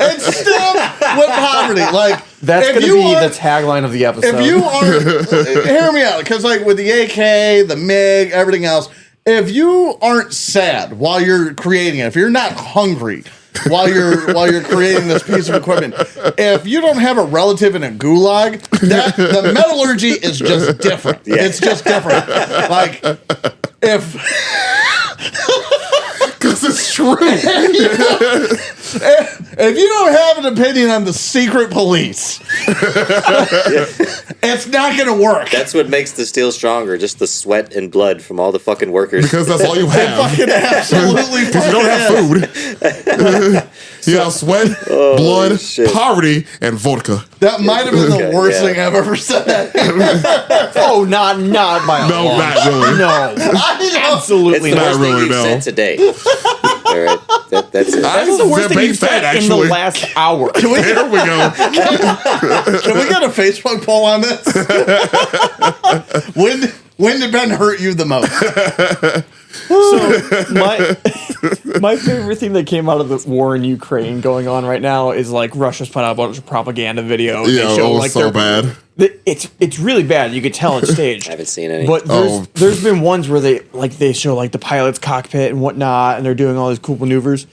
It's stamped with poverty. Like, that's going to be the tagline of the episode. If you are, hear me out, because like with the AK, the MiG, everything else, if you aren't sad while you're creating it, if you're not hungry, while you're creating this piece of equipment. If you don't have a relative in a gulag, the metallurgy is just different. Yeah. It's just different. Like if Because it's true. if you don't have an opinion on the secret police, it's not going to work. That's what makes the steel stronger. Just the sweat and blood from all the fucking workers. Because that's all you have. Fucking absolutely. Because you don't have food. You have sweat, blood, shit. poverty, and vodka. That might have been the Okay, worst yeah. thing I've ever said. Oh, not by a No, long not really. No, It's absolutely the not. worst thing really, you've no. said today. All right, that's it. That's the worst thing Big you said fat, in the actually. last hour. There we go. Can we get a Facebook poll on this? When did Ben hurt you the most? So my favorite thing that came out of the war in Ukraine going on right now is like Russia's put out a bunch of propaganda videos. Yeah, it was so bad. It's really bad. You could tell it's staged. I haven't seen any. But Oh. there's been ones where they show like the pilot's cockpit and whatnot, and they're doing all these cool maneuvers.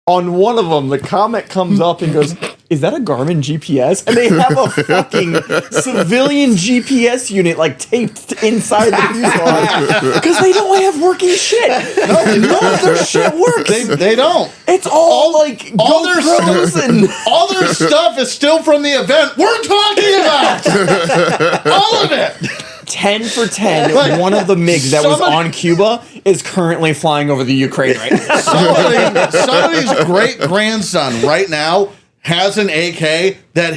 On one of them, the comment comes up and goes, "Is that a Garmin GPS?" And they have a fucking civilian GPS unit like taped inside the fuselage because they don't have working shit. None of their shit works. They don't. It's all like all their GoPros and All their stuff is still from the event we're talking about. All of it. 10 for 10. Like, One of the MiGs that was somebody- on Cuba is currently flying over the Ukraine right now. Somebody's great grandson right now has an AK that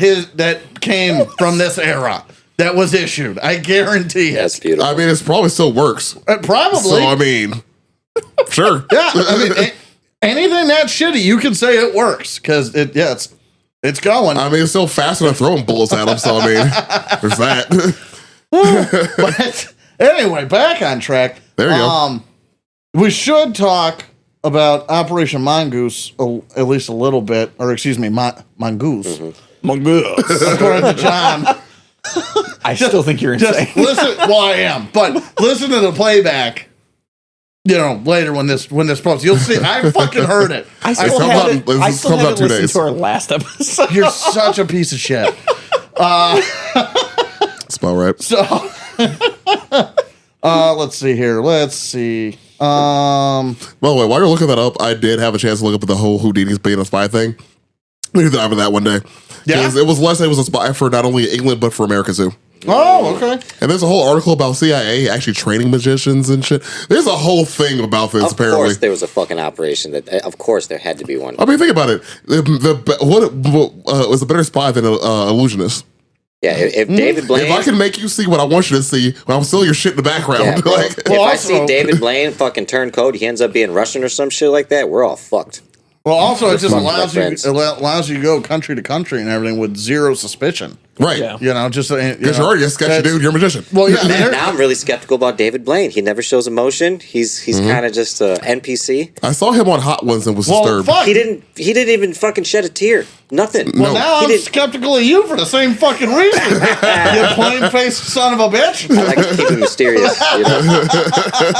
came from this era that was issued. I guarantee it. That's beautiful. I mean, it probably still works. Probably. So, I mean, sure. Yeah, I mean, anything that shitty, you can say it works because it's going. I mean, it's still faster than throwing bullets at them. So, I mean, there's that. But anyway, back on track. There you go. We should talk about Operation Mongoose at least a little bit, or excuse me, Mongoose. Mongoose. According to John. I still think you're Just insane. listen. Well, I am, but listen to the playback. You know, later when this posts, you'll see. I fucking heard it. I still comes out haven't, in- this I still comes out haven't 2 listened days. to our last episode. You're such a piece of shit. That's about right. So, let's see here. Let's see. By the way, while you're looking that up, I did have a chance to look up the whole Houdini's being a spy thing. We did that one day. Yeah? 'Cause it was less. It was a spy for not only England but for America too. Oh, okay. And there's a whole article about CIA actually training magicians and shit. There's a whole thing about this. Of apparently, course, there was a fucking operation. Of course, there had to be one. I mean, think about it. What was a better spy than an illusionist? Yeah, if David Blaine. If I can make you see what I want you to see, when I'm still your shit in the background, Yeah, bro. like, If Well, I also- see David Blaine fucking turn code, he ends up being Russian or some shit like that. We're all fucked. Well, also it just Fuck my allows you friends. to go country to country and everything with zero suspicion. right? Yeah. You know, just Because you're already a sketchy dude. You're a magician. Well, yeah. And now I'm really skeptical about David Blaine. He never shows emotion. He's kind of just a NPC. I saw him on Hot Ones and was Well, disturbed. fuck. He didn't even fucking shed a tear. Nothing. Well, No. now He I'm didn't- skeptical of you for the same fucking reason. You plain-faced son of a bitch. I like to keep it mysterious. You know?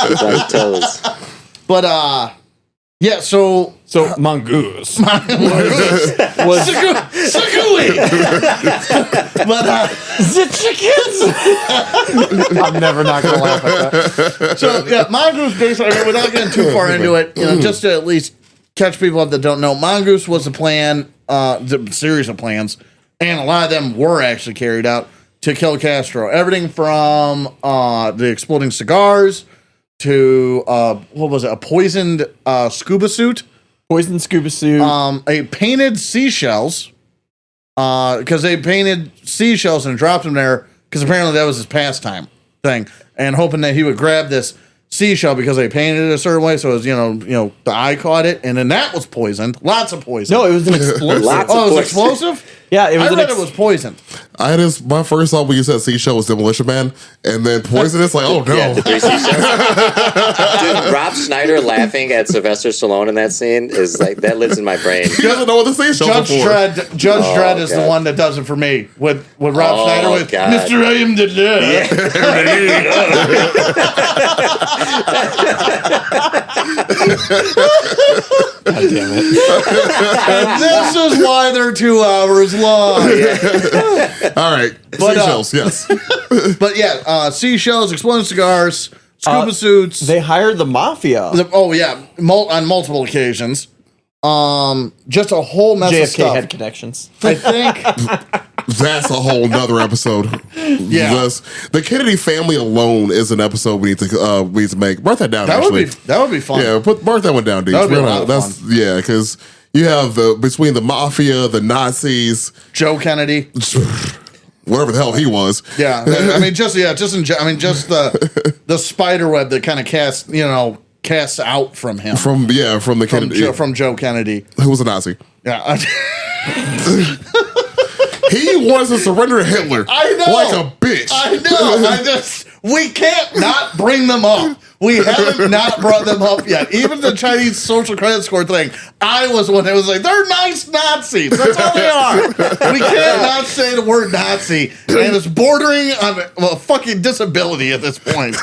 Keep on his toes. But yeah. So So Mongoose. was Sagui. But The chickens. I'm never not gonna laugh at that. so yeah, Mongoose basically. I mean, without getting too far into it, you know, just to at least catch people up that don't know, Mongoose was a plan, the series of plans, and a lot of them were actually carried out to kill Castro. Everything from the exploding cigars to what was it? A poisoned scuba suit. Poison scuba suit. A painted seashells, because they painted seashells and dropped them there because apparently that was his pastime thing, and hoping that he would grab this seashell because they painted it a certain way, so it was you know the eye caught it, and then that was poisoned. Lots of poison. No, it was an explosive. Lots oh, of it was poison. explosive. Yeah, it was. I read it was poisoned. I just my first thought when you said seashell was Demolition Man, and then poisonous. Like, oh no. Yeah, the 3 seashells. Dude, Rob Schneider laughing at Sylvester Stallone in that scene is like that lives in my brain. He doesn't know what the seashells are for. Judge Dredd is the one that does it for me. With Rob Schneider with Mr. I am the dead. God damn it! And this is why they're 2 hours long. All right, seashells. Yes, But yeah, seashells, exploding cigars, scuba suits. They hired the mafia. On multiple occasions. Just a whole mess of JFK stuff. had connections. I think. that's a whole nother episode. Yeah. The Kennedy family alone is an episode we need to make. Mark that down. That actually, would be fun. yeah. Mark that one down, dude. That would be a lot of fun. Yeah, because you have between the mafia, the Nazis, Joe Kennedy. whatever the hell he was. Yeah, just the spider web that kind of casts out from him From the Kennedy, from Joe Kennedy. who was a Nazi. Yeah, He wants to surrender to Hitler. I know, like a bitch. I know. We can't not bring them up. We haven't not brought them up yet. Even the Chinese social credit score thing, I was one that was like, they're nice Nazis. That's all they are. We can't not say the word Nazi. And it's bordering on a fucking disability at this point.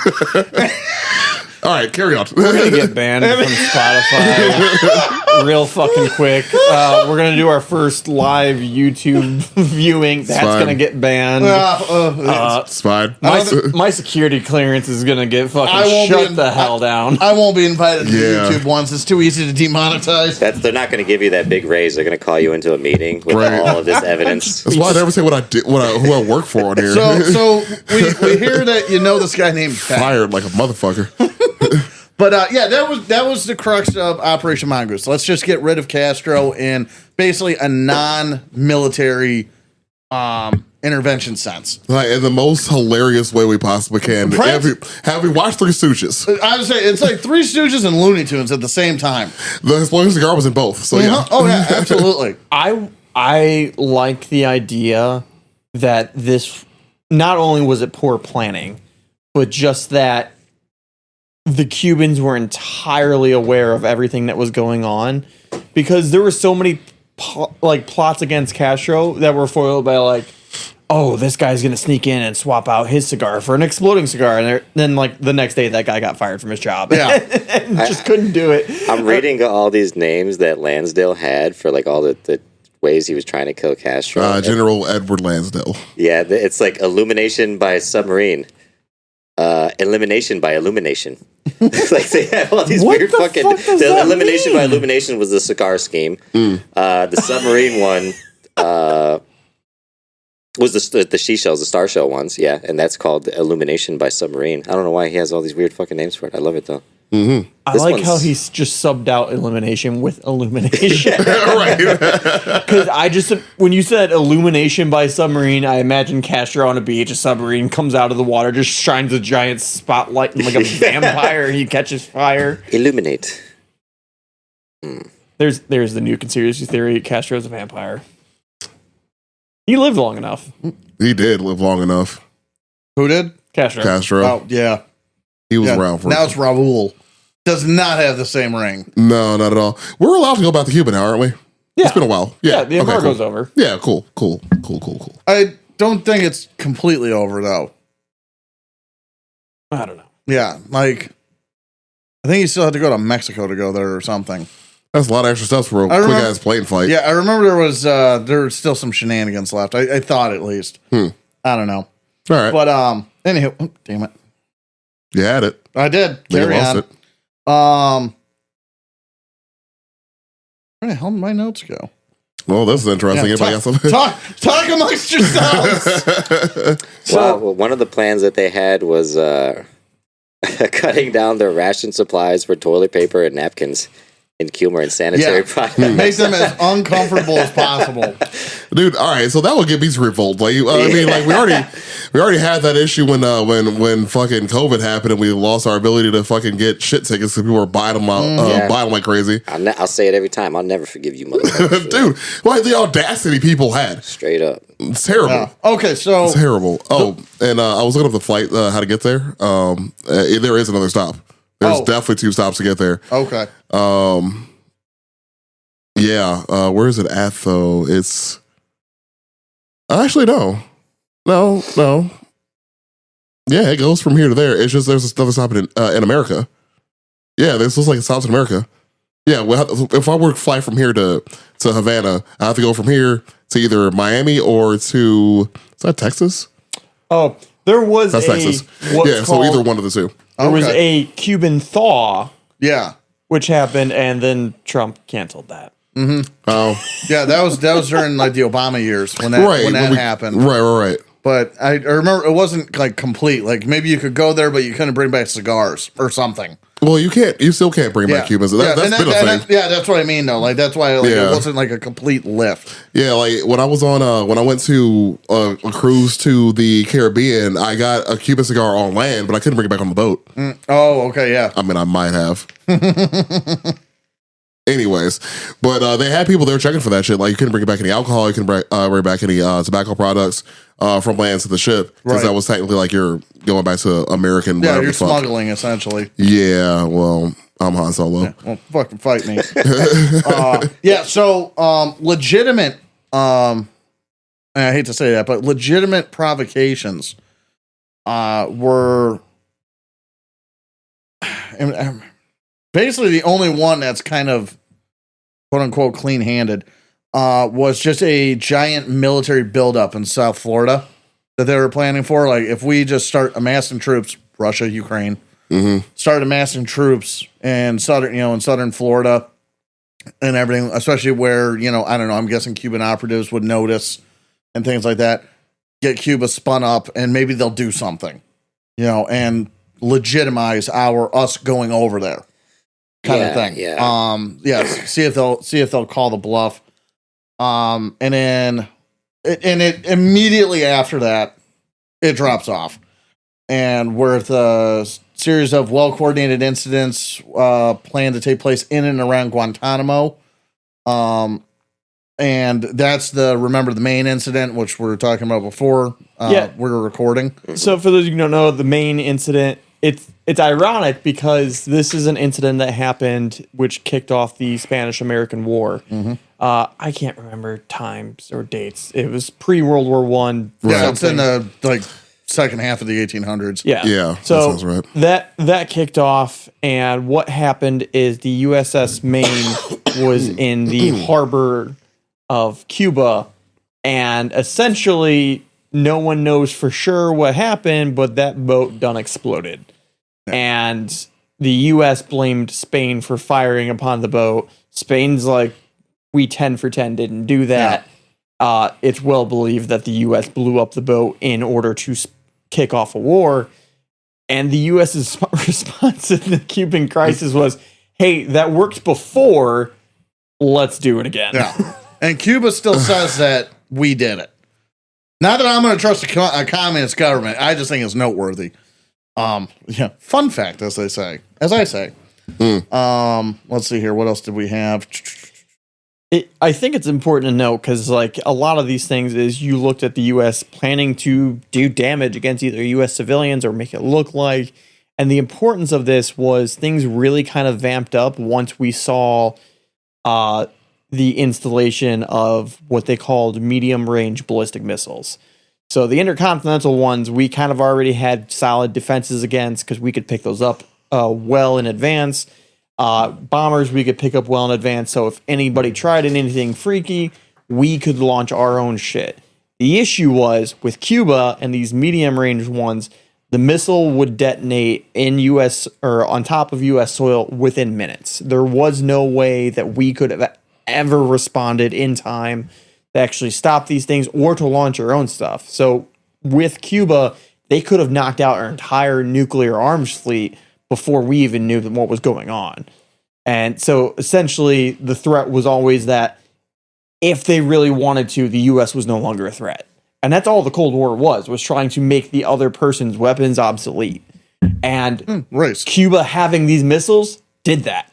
All right, carry on. We're gonna get banned from Spotify real fucking quick. We're gonna do our first live YouTube viewing. That's fine. gonna get banned. It's fine. My security clearance is gonna get fucking shut the hell down. I won't be invited to YouTube once. It's too easy to demonetize. They're not going to give you that big raise. They're going to call you into a meeting with all of this evidence. That's why I never say what I did, who I work for on here. So we hear that this guy named Pat. Fired like a motherfucker. But that was the crux of Operation Mongoose. Let's just get rid of Castro in basically a non-military intervention sense. Like in the most hilarious way we possibly can. Have we watched Three Stooges? I would say it's like Three Stooges and Looney Tunes at the same time. The exploding cigar was in both. So yeah. Oh yeah, absolutely. I like the idea that this not only was it poor planning, but just that the Cubans were entirely aware of everything that was going on, because there were so many plots against Castro that were foiled by like, oh, this guy's gonna sneak in and swap out his cigar for an exploding cigar, and then like the next day that guy got fired from his job. Yeah, and just couldn't do it. I'm reading all these names that Lansdale had for like all the ways he was trying to kill Castro. General Edward Lansdale. Yeah, it's like illumination by submarine. Elimination by illumination. Like they have all these weird fucking. The elimination by illumination was the cigar scheme. The submarine one was the she shells, the star shell ones. Yeah, and that's called the illumination by submarine. I don't know why he has all these weird fucking names for it. I love it though. Mm-hmm. I like how he's just subbed out elimination with illumination. Right. Because when you said illumination by submarine, I imagine Castro on a beach, a submarine comes out of the water, just shines a giant spotlight and like a vampire, he catches fire. Illuminate. There's the new conspiracy theory, Castro's a vampire. He lived long enough. He did live long enough. Who did? Castro. Oh, yeah. He was around for now it's Raul. Does not have the same ring. No, not at all. We're allowed to go back to Cuba now, aren't we? Yeah. It's been a while. Yeah, the embargo's cool. over. Yeah, cool. I don't think it's completely over, though. I don't know. Yeah, like, I think you still had to go to Mexico to go there or something. That's a lot of extra steps for a quick-ass plane flight. Yeah, I remember there was still some shenanigans left. I thought at least. I don't know. All right. But, anywho, damn it. You had it. I did. Then Carry you lost on. it. Where the hell did my notes go? Well, this is interesting. Anybody else? Talk amongst yourselves. Well, one of the plans that they had was cutting down their ration supplies for toilet paper and napkins in humor and sanitary products. Make them as uncomfortable as possible. Dude, all right, so that would get me to revolt. Like, I mean, like we already had that issue when fucking COVID happened and we lost our ability to fucking get shit tickets because people were buying them out, buying them like crazy. I'll say it every time. I'll never forgive you, motherfucker. Dude, like the audacity people had. Straight up. It's terrible. Yeah. Okay, so It's terrible. Oh, and I was looking up the flight, how to get there. There is another stop. There's definitely 2 stops to get there. okay. Yeah. Where is it at though? It's actually no. Yeah, it goes from here to there. It's just there's another stop in America. Yeah, this looks like it stops in America. Yeah, well, if I were to fly from here to Havana, I have to go from here to either Miami or to is that Texas? Oh, there was That's Texas. Yeah, so either one of the two. There was a Cuban thaw, Yeah. which happened, and then Trump canceled that. Oh, Yeah, that was during like the Obama years when that happened. Right. But I remember it wasn't like complete. Like maybe you could go there, but you couldn't bring back cigars or something. Well, you still can't bring back Cubans. That's been a thing. That's what I mean though. Like that's why it wasn't like a complete lift. Yeah, like when I was on when I went to a cruise to the Caribbean, I got a Cuban cigar on land, but I couldn't bring it back on the boat. Oh, okay, yeah. I mean, I might have. Anyways, but they had people there checking for that shit. Like you couldn't bring back any alcohol, you couldn't bring back any tobacco products from land to the ship because that was technically like you're going back to American. Yeah, you're smuggling essentially. Yeah, well, I'm Han Solo. Yeah, well, fucking fight me. So legitimate. I hate to say that, but legitimate provocations were. Basically, the only one that's kind of "quote unquote" clean-handed was just a giant military buildup in South Florida that they were planning for. Like, if we just start amassing troops, Russia, Ukraine, start amassing troops in southern Florida and everything, especially where I don't know. I'm guessing Cuban operatives would notice and things like that. Get Cuba spun up, and maybe they'll do something, and legitimize us going over there. Kind of thing. Yeah. See if they'll call the bluff. And then it immediately after that, it drops off. And with a series of well-coordinated incidents planned to take place in and around Guantanamo. And that's the main incident, which we were talking about before we were recording. So for those of you who don't know, the main incident, it's ironic because this is an incident that happened which kicked off the Spanish-American War. I can't remember times or dates. It was pre-World War I. Yeah, it's in the second half of the 1800s. Yeah. So that sounds right. That kicked off, and what happened is the USS Maine was in the harbor of Cuba, and essentially no one knows for sure what happened, but that boat done exploded. And the U.S. blamed Spain for firing upon the boat. Spain's like, we 10 for 10 didn't do that. Yeah. It's well believed that the U.S. blew up the boat in order to kick off a war. And the U.S.'s response to the Cuban crisis was, hey, that worked before. Let's do it again. Yeah. And Cuba still says that we did it. Not that I'm going to trust a communist government. I just think it's noteworthy. Fun fact, as I say. Let's see here. What else did we have? I think it's important to note because, like, a lot of these things is you looked at the U.S. planning to do damage against either U.S. civilians or make it look like. And the importance of this was things really kind of vamped up once we saw the installation of what they called medium-range ballistic missiles. So the intercontinental ones, we kind of already had solid defenses against because we could pick those up well in advance. Bombers we could pick up well in advance. So if anybody tried anything freaky, we could launch our own shit. The issue was with Cuba and these medium-range ones, the missile would detonate in U.S. or on top of U.S. soil within minutes. There was no way that we could have ever responded in time to actually stop these things or to launch our own stuff. So with Cuba, they could have knocked out our entire nuclear arms fleet before we even knew what was going on. And so essentially the threat was always that if they really wanted to, the U.S. was no longer a threat. And that's all the Cold War was trying to make the other person's weapons obsolete. And Cuba having these missiles did that.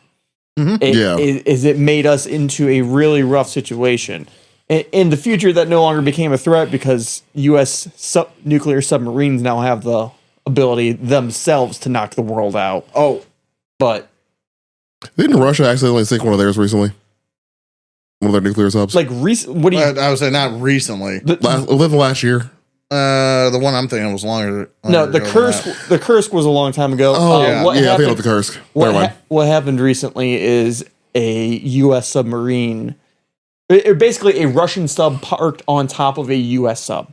It made us into a really rough situation. In the future, that no longer became a threat because U.S. nuclear submarines now have the ability themselves to knock the world out. But didn't Russia accidentally sink one of theirs recently? One of their nuclear subs? Like, what do you... I would say not recently. Within the last year? The one I'm thinking was longer. No, the Kursk was a long time ago. I think of the Kursk. What happened recently is a U.S. submarine, basically a Russian sub parked on top of a U.S. sub.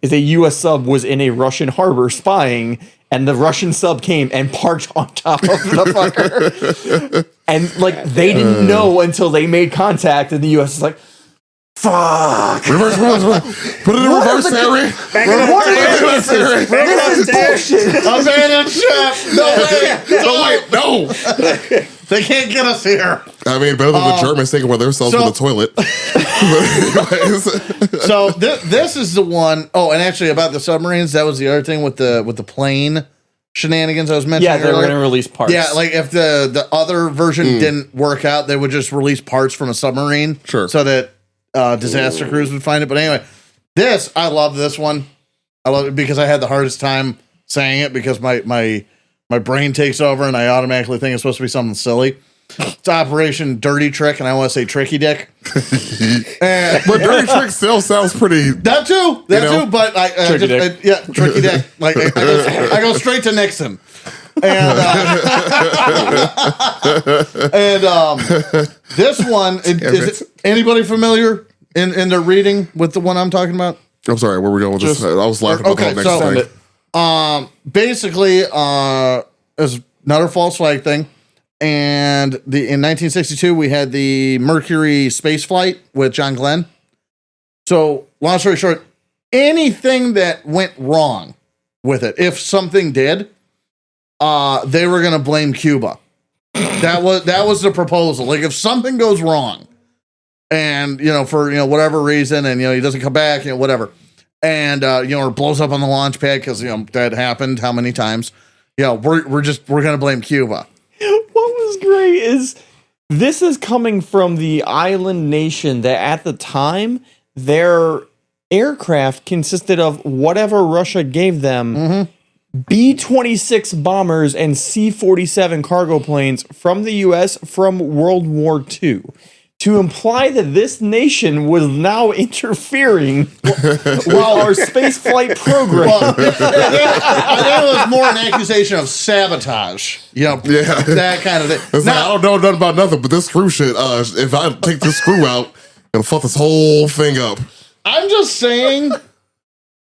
Is a U.S. sub was in a Russian harbor spying, and the Russian sub came and parked on top of the fucker. And like they didn't know until they made contact, and the U.S. is like, "Fuck! Reverse. Put it in reverse, Harry. This is bullshit." Abandoned ship. No. They can't get us here. I mean, better than the Germans taking one of themselves in the toilet. So this is the one. Oh, and actually about the submarines, that was the other thing with the plane shenanigans I was mentioning. Yeah, they were going to release parts. Yeah, like if the other version didn't work out, they would just release parts from a submarine. Sure. So that disaster crews would find it. But anyway, I love this one. I love it because I had the hardest time saying it because my brain takes over and I automatically think it's supposed to be something silly. It's Operation Dirty Trick, and I want to say Tricky Dick. But Dirty Trick still sounds pretty. That too. But Tricky Dick. Like I go straight to Nixon. And this one is anybody familiar in their reading with the one I'm talking about? I'm sorry, where we going with this? I was laughing about the next thing. Basically, it's another false flag thing. And in 1962, we had the Mercury space flight with John Glenn. So, long story short, anything that went wrong with it, if something did, they were going to blame Cuba. That was the proposal. Like, if something goes wrong, and for whatever reason, and he doesn't come back, whatever, and or blows up on the launch pad because that happened how many times? We're going to blame Cuba. What was great is this is coming from the island nation that at the time their aircraft consisted of whatever Russia gave them, B-26 bombers and C-47 cargo planes from the U.S. from World War II. To imply that this nation was now interfering while our space flight program. I think it was more an accusation of sabotage. That kind of thing. Now, I don't know nothing about nothing, but this screw shit, if I take this screw out, it'll fuck this whole thing up. I'm just saying,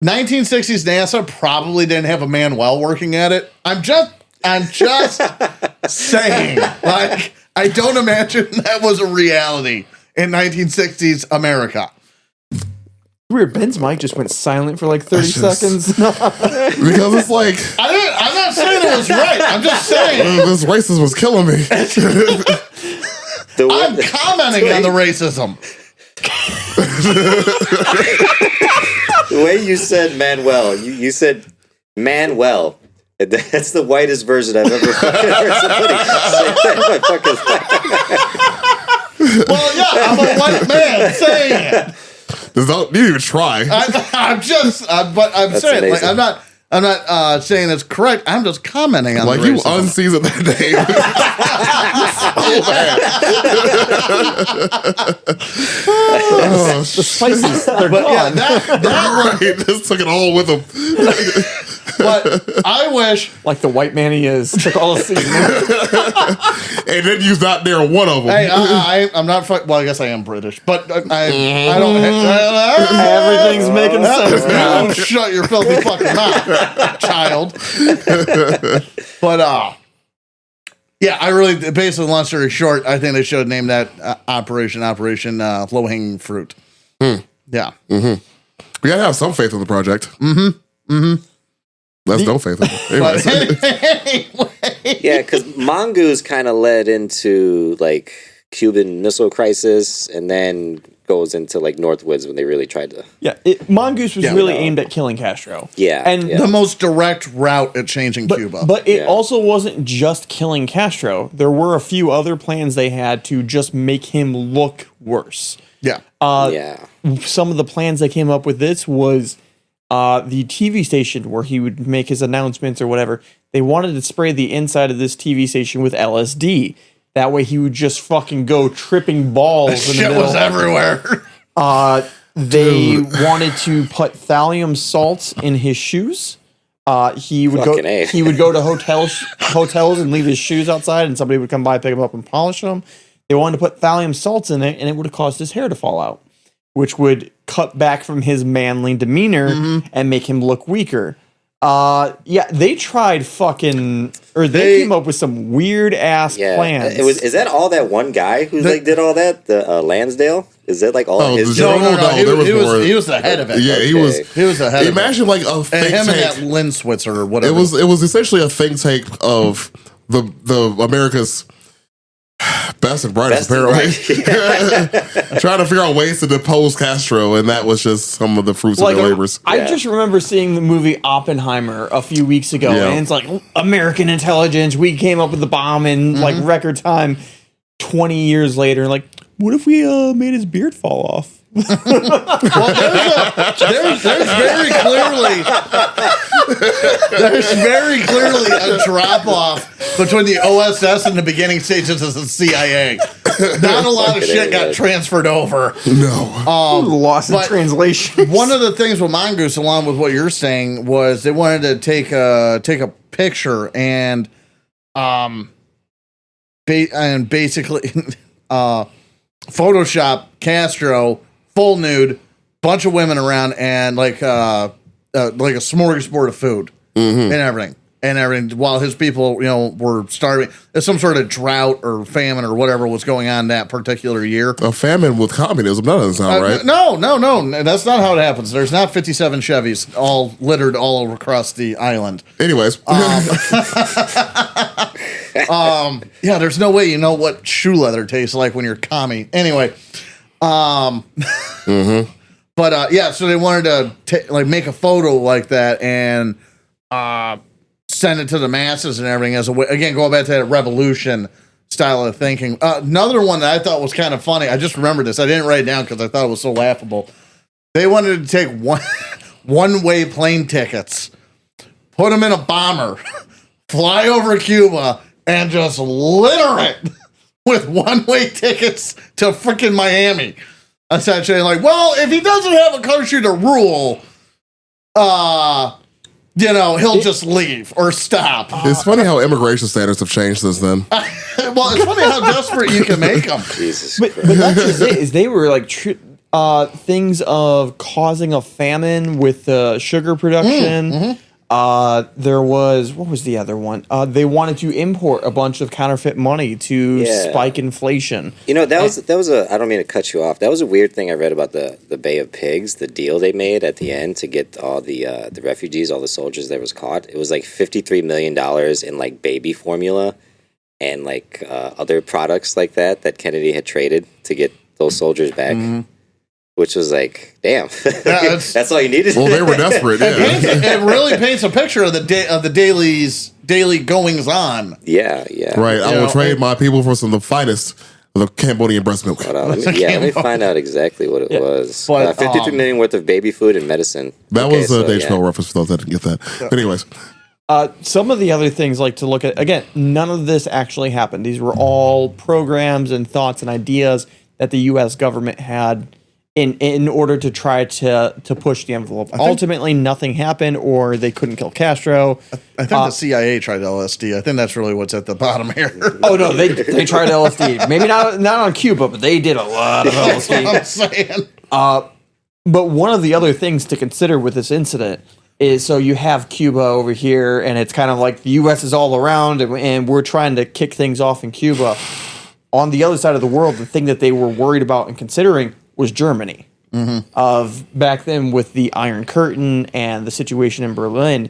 1960s NASA probably didn't have a Manuel working at it. I'm just saying, like, I don't imagine that was a reality in 1960s America. Weird. Ben's mic just went silent for like 30 seconds. Because it's like... I'm not saying it was right. I'm just saying. This racism was killing me. I'm commenting on the racism. The way you said Manuel, you said Manuel. That's the whitest version I've ever heard somebody say that. Well, yeah, I'm a white man saying it. You didn't even try. I'm saying, like, I'm not saying it's correct. I'm just commenting on like the you racism. unseasoned that name. The spices, they're But gone. yeah, that Right, just took it all with him. But I wish, like the white man he is, took all the seasoning. And then you not there one of them. hey, I'm not. Well, I guess I am British, but I don't. Everything's making sense now. Shut your filthy fucking mouth, child. But yeah, I really, basically, long story short, I think they should name that Operation Low Hanging Fruit. Yeah. We gotta have some faith in the project. That's no faith in it. Anyway. Yeah, because Mongoose kind of led into like Cuban Missile Crisis, and then goes into like Northwoods when they really tried to. Yeah, Mongoose was really aimed at killing Castro. Yeah, and The most direct route at changing Cuba. But it also wasn't just killing Castro. There were a few other plans they had to just make him look worse. Yeah. Some of the plans they came up with this was the TV station where he would make his announcements or whatever. They wanted to spray the inside of this TV station with LSD. That way he would just fucking go tripping balls. Shit was everywhere. They wanted to put thallium salts in his shoes. He would go to hotels and leave his shoes outside, and somebody would come by, pick them up, and polish them. They wanted to put thallium salts in it, and it would have caused his hair to fall out, which would cut back from his manly demeanor and make him look weaker. They tried they came up with some weird ass plans. Is that all that one guy who did all that? The Lansdale? Is that like all his? No. He was the head of it. Yeah, okay. he was the head. Imagine like a think him tank. and that Lynn Switzer or whatever. It was essentially a think tank of the America's best and brightest, apparently. Trying to figure out ways to depose Castro, and that was just some of the fruits of their labors. I just remember seeing the movie Oppenheimer a few weeks ago, and it's like American intelligence. We came up with the bomb in like record time. 20 years later, like, what if we made his beard fall off? Well, there's very clearly a drop off between the OSS and the beginning stages of the CIA. Not a lot of shit got transferred over. No, lost in translation. One of the things with Mongoose, along with what you're saying, was they wanted to take a picture and basically Photoshop Castro full nude, bunch of women around, and like a smorgasbord of food and everything. While his people, were starving. There's some sort of drought or famine or whatever was going on that particular year. A famine with communism. That doesn't sound right. No. That's not how it happens. There's not 57 Chevys all littered all over across the island. Anyways. There's no way you know what shoe leather tastes like when you're commie. Anyway. But so they wanted to make a photo like that and send it to the masses and everything as a way, again, going back to that revolution style of thinking. Another one that I thought was kind of funny. I just remembered this. I didn't write it down because I thought it was so laughable. They wanted to take one-way plane tickets, put them in a bomber, fly over Cuba, and just litter it with one-way tickets to freaking Miami. Essentially, like, well, if he doesn't have a country to rule, he'll just leave or stop. It's funny how immigration standards have changed since then. Well, it's funny how desperate you can make them. Jesus but that's just it. Is they were like things of causing a famine with sugar production. There was, what was the other one? They wanted to import a bunch of counterfeit money to spike inflation. That was I don't mean to cut you off. That was a weird thing I read about the Bay of Pigs, the deal they made at the end to get all the refugees, all the soldiers that was caught. It was like $53 million in like baby formula and like other products like that Kennedy had traded to get those soldiers back. Which was like, damn, that's all you needed. Well, they were desperate. Yeah. It really paints a picture of the daily goings on. Yeah. Right. I will trade my people for some of the finest of the Cambodian breast milk. Let me find out exactly what it was. But, 53 million worth of baby food and medicine. That was a Dave Chappelle reference for those that didn't get that. But anyways. Some of the other things like to look at, again, none of this actually happened. These were all programs and thoughts and ideas that the U.S. government had in order to try to push the envelope. Ultimately, nothing happened, or they couldn't kill Castro. I think the CIA tried LSD. I think that's really what's at the bottom here. Oh no, they tried LSD. Maybe not on Cuba, but they did a lot of LSD. That's what I'm saying. But one of the other things to consider with this incident is, so you have Cuba over here, and it's kind of like the U.S. is all around, and we're trying to kick things off in Cuba. On the other side of the world, the thing that they were worried about and considering was Germany. Of back then with the Iron Curtain and the situation in Berlin.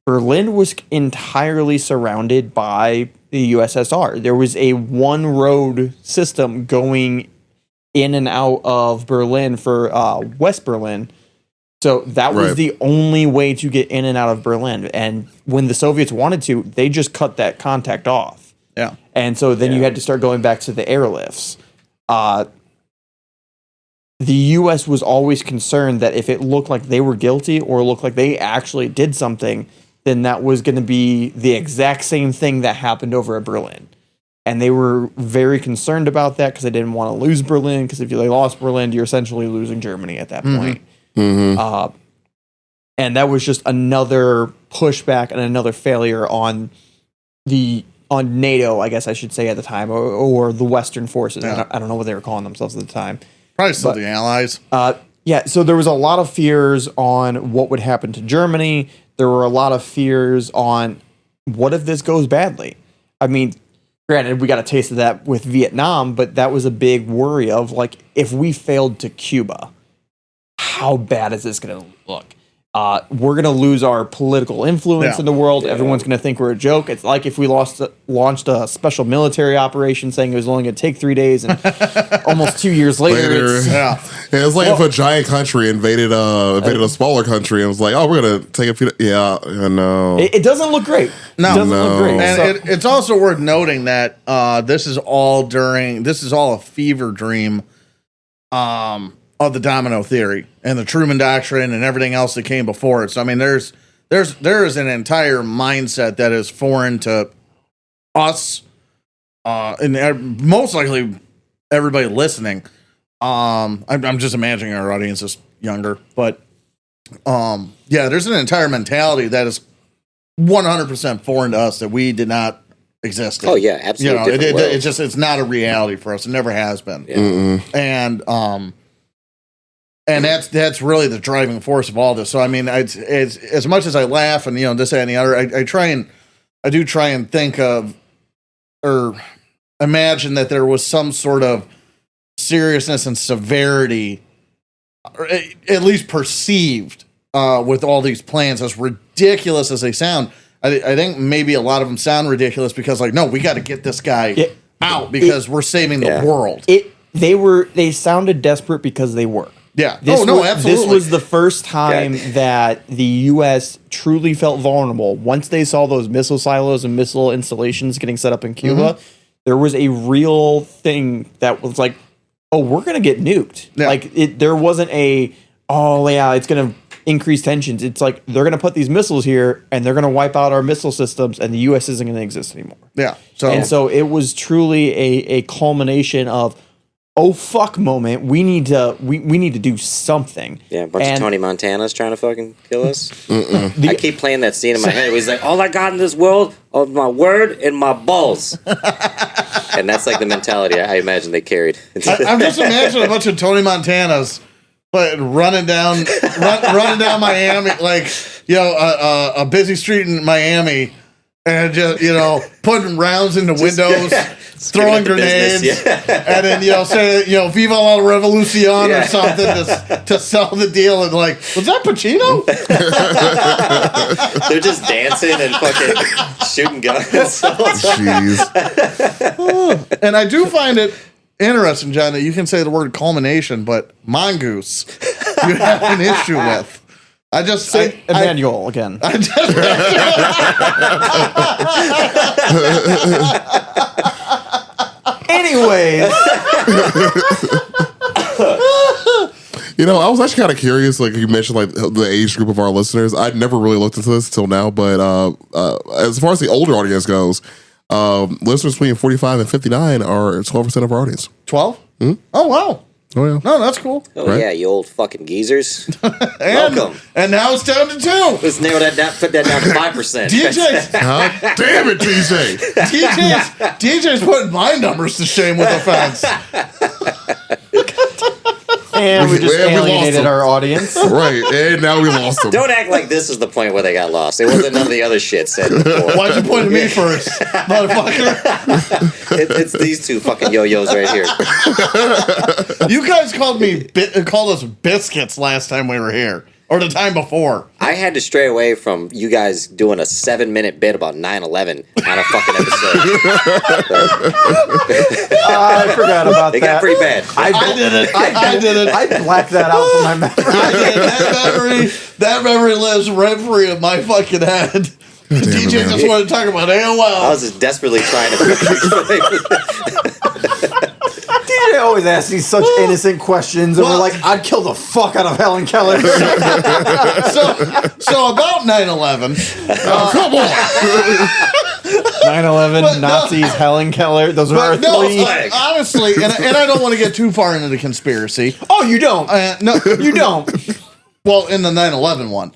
Berlin was entirely surrounded by the USSR. There was a one road system going in and out of Berlin for West Berlin. So that was the only way to get in and out of Berlin. And when the Soviets wanted to, they just cut that contact off. Yeah. And so then you had to start going back to the airlifts. The U.S. was always concerned that if it looked like they were guilty or looked like they actually did something, then that was going to be the exact same thing that happened over at Berlin. And they were very concerned about that because they didn't want to lose Berlin, because if they lost Berlin, you're essentially losing Germany at that point. And that was just another pushback and another failure on NATO, I guess I should say at the time, or the Western forces. Yeah. I don't know what they were calling themselves at the time. Probably still the Allies. So there was a lot of fears on what would happen to Germany. There were a lot of fears on what if this goes badly. I mean, granted, we got a taste of that with Vietnam, but that was a big worry of, like, if we failed to Cuba, how bad is this going to look? We're going to lose our political influence in the world. Yeah. Everyone's going to think we're a joke. It's like if we launched a special military operation saying it was only going to take 3 days, and almost 2 years later. It's like if a giant country invaded a smaller country and was like, oh, we're going to take a few. No. It doesn't look great. No. It doesn't look great. And it's also worth noting that this is all a fever dream of the domino theory and the Truman Doctrine and everything else that came before it. So, I mean, there is an entire mindset that is foreign to us, and most likely everybody listening. I'm just imagining our audience is younger, but there's an entire mentality that is 100% foreign to us that we did not exist in. Oh yeah, absolutely. It's not a reality for us. It never has been. Yeah. And that's really the driving force of all this. So I mean, it's as much as I laugh and this, that, and the other, I do try and think of or imagine that there was some sort of seriousness and severity, or at least perceived, with all these plans, as ridiculous as they sound. I think maybe a lot of them sound ridiculous because, like, no, we got to get this guy out because we're saving the world. They sounded desperate because they were. Yeah. Absolutely. This was the first time that the U.S. truly felt vulnerable. Once they saw those missile silos and missile installations getting set up in Cuba, there was a real thing that was like, oh, we're going to get nuked. Yeah. Like, there wasn't it's going to increase tensions. It's like, they're going to put these missiles here and they're going to wipe out our missile systems and the U.S. isn't going to exist anymore. Yeah. So it was truly a culmination of, oh fuck moment. We need to do something. Yeah, a bunch of Tony Montanas trying to fucking kill us. I keep playing that scene in my head where he's like, all I got in this world are my word and my balls. And that's like the mentality I imagine they carried. I'm just imagining a bunch of Tony Montanas running down Miami, like, a busy street in Miami, and just, putting rounds in the windows. Throwing grenades, and then say "Viva la Revolucion" or something to sell the deal, and like, was that Pacino? They're just dancing and fucking shooting guns. Jeez. And I do find it interesting, John, that you can say the word culmination, but mongoose you have an issue with. I just say Emmanuel again. Anyways, I was actually kind of curious. Like you mentioned, like the age group of our listeners. I'd never really looked into this till now, but as far as the older audience goes, listeners between 45 and 59 are 12% of our audience. 12? Oh wow. Oh yeah. No, that's cool. Oh right? Yeah, you old fucking geezers. Welcome. And now it's down to 2. Let's narrow that down. Put that down to 5%. Damn it, DJ. DJ's putting my numbers to shame with offense. And we just alienated our audience. Right, and now we lost them. Don't act like this is the point where they got lost. It wasn't none of the other shit said before. Why'd you point at me first, motherfucker? It's these two fucking yo-yos right here. You guys called us biscuits last time we were here. or the time before. I had to stray away from you guys doing a 7-minute bit about 9/11 on a fucking episode. I forgot about They that. got pretty bad. I did it. I did it. I blacked that out from my memory. I did. That memory lives rent free in my fucking head. DJ just wanted to talk about AOL. I was just desperately trying to. DJ always asks these such innocent questions, and we're like, I'd kill the fuck out of Helen Keller. So about 9/11. Come on. 9/11, Nazis, Helen Keller. Those are our three. Honestly, and I don't want to get too far into the conspiracy. Oh, you don't. No, You don't. well, in the 9/11 one.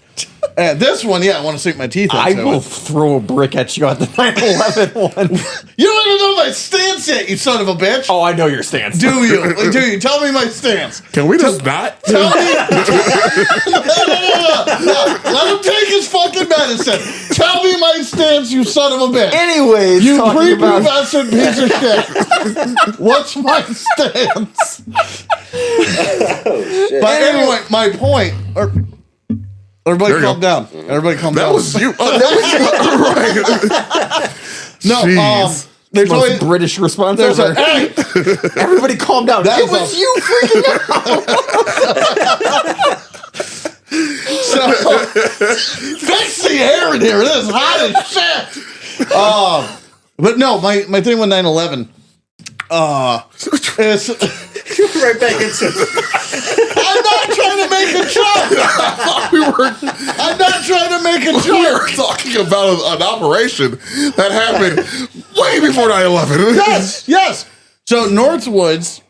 This one, I want to sink my teeth into I will it. throw a brick at you at the 9/11 one. You don't even know my stance yet, you son of a bitch. Oh, I know your stance. Do you? Tell me my stance. Can we just not? Tell me. No. Let him take his fucking medicine. Tell me my stance, you son of a bitch. Anyways, You talking about prepubescent piece of shit. What's my stance? Oh, shit. But anyway, my point. Everybody There you calm go. down. Everybody calm down. That was you. Oh, that was you. Right. No, Jeez. there's most always British response there's ever. a hey. Everybody calm down. That It was was a- you freaking out. So fix the air in here. It is hot as shit. But no, my thing with 9/11 is right back into. I'm not trying to make a joke. I'm not trying to make a We joke. were talking about an operation that happened way before 9/11. Yes. So Northwoods,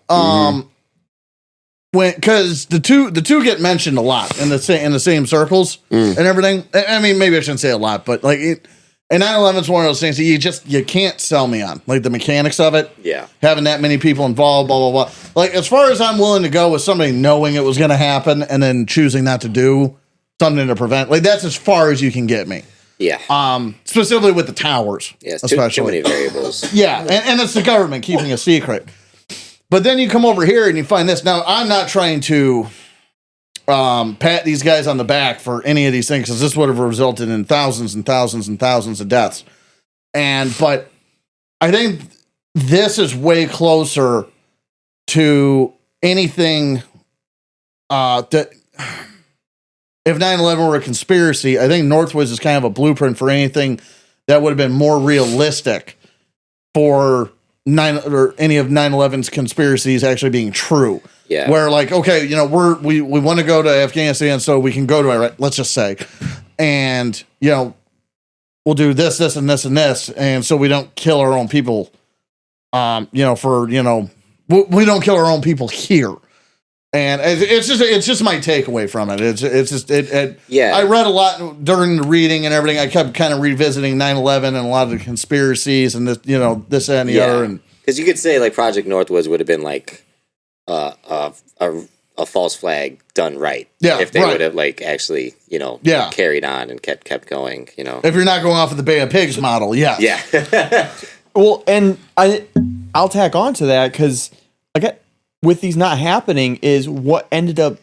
because the two get mentioned a lot in the same circles and everything. I mean, maybe I shouldn't say a lot, but like and 9/11 is one of those things that you can't sell me on, like the mechanics of it. Yeah. Having that many people involved, blah blah blah. Like as far as I'm willing to go with somebody knowing it was going to happen and then choosing not to do something to prevent, like that's as far as you can get me. Yeah. Specifically with the towers, Yeah, it's especially. too many variables. Yeah, and it's the government keeping a secret. But then you come over here and you find this. Now, I'm not trying to pat these guys on the back for any of these things, because this would have resulted in thousands and thousands and thousands of deaths. But I think this is way closer to anything that. If 9/11 were a conspiracy, I think Northwoods is kind of a blueprint for anything that would have been more realistic for any of 9/11's conspiracies actually being true. Yeah. Where like, okay, we want to go to Afghanistan so we can go to Iraq, let's just say. And, we'll do this, this, and this, and this. And so we don't kill our own people, we don't kill our own people here. And it's just my takeaway from it. Yeah. I read a lot during the reading and everything. I kept kind of revisiting 9/11 and a lot of the conspiracies and this, this and the other. And because you could say like Project Northwoods would have been like a false flag done right. Yeah, if they right. would have like actually carried on and kept going. If you're not going off of the Bay of Pigs model, yeah. Yeah. Well, and I'll tack on to that because with these not happening is what ended up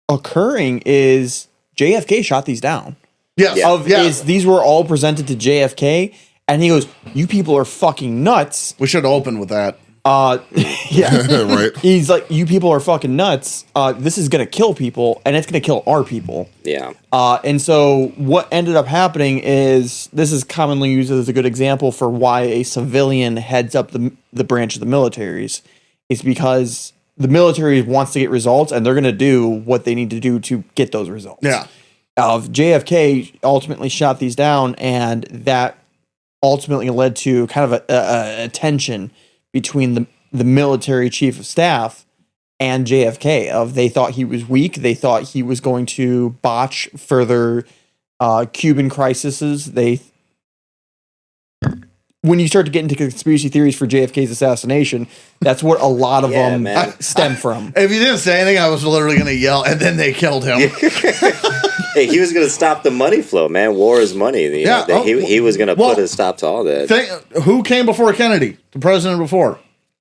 occurring is JFK shot these down. Yes. These were all presented to JFK, and he goes, "You people are fucking nuts." We should have opened with that. Yeah, Right. He's like, "You people are fucking nuts. This is gonna kill people, and it's gonna kill our people." Yeah. And so what ended up happening is this is commonly used as a good example for why a civilian heads up the branch of the militaries. It's because the military wants to get results, and they're going to do what they need to do to get those results. Yeah. JFK ultimately shot these down, and that ultimately led to kind of a tension between the military chief of staff and JFK. They thought he was weak. They thought he was going to botch further Cuban crises. When you start to get into conspiracy theories for JFK's assassination, that's what a lot of them stem from. If you didn't say anything, I was literally going to yell, and then they killed him. Hey, he was going to stop the money flow, man. War is money. He was going to put a stop to all that. Who came before Kennedy? The president before?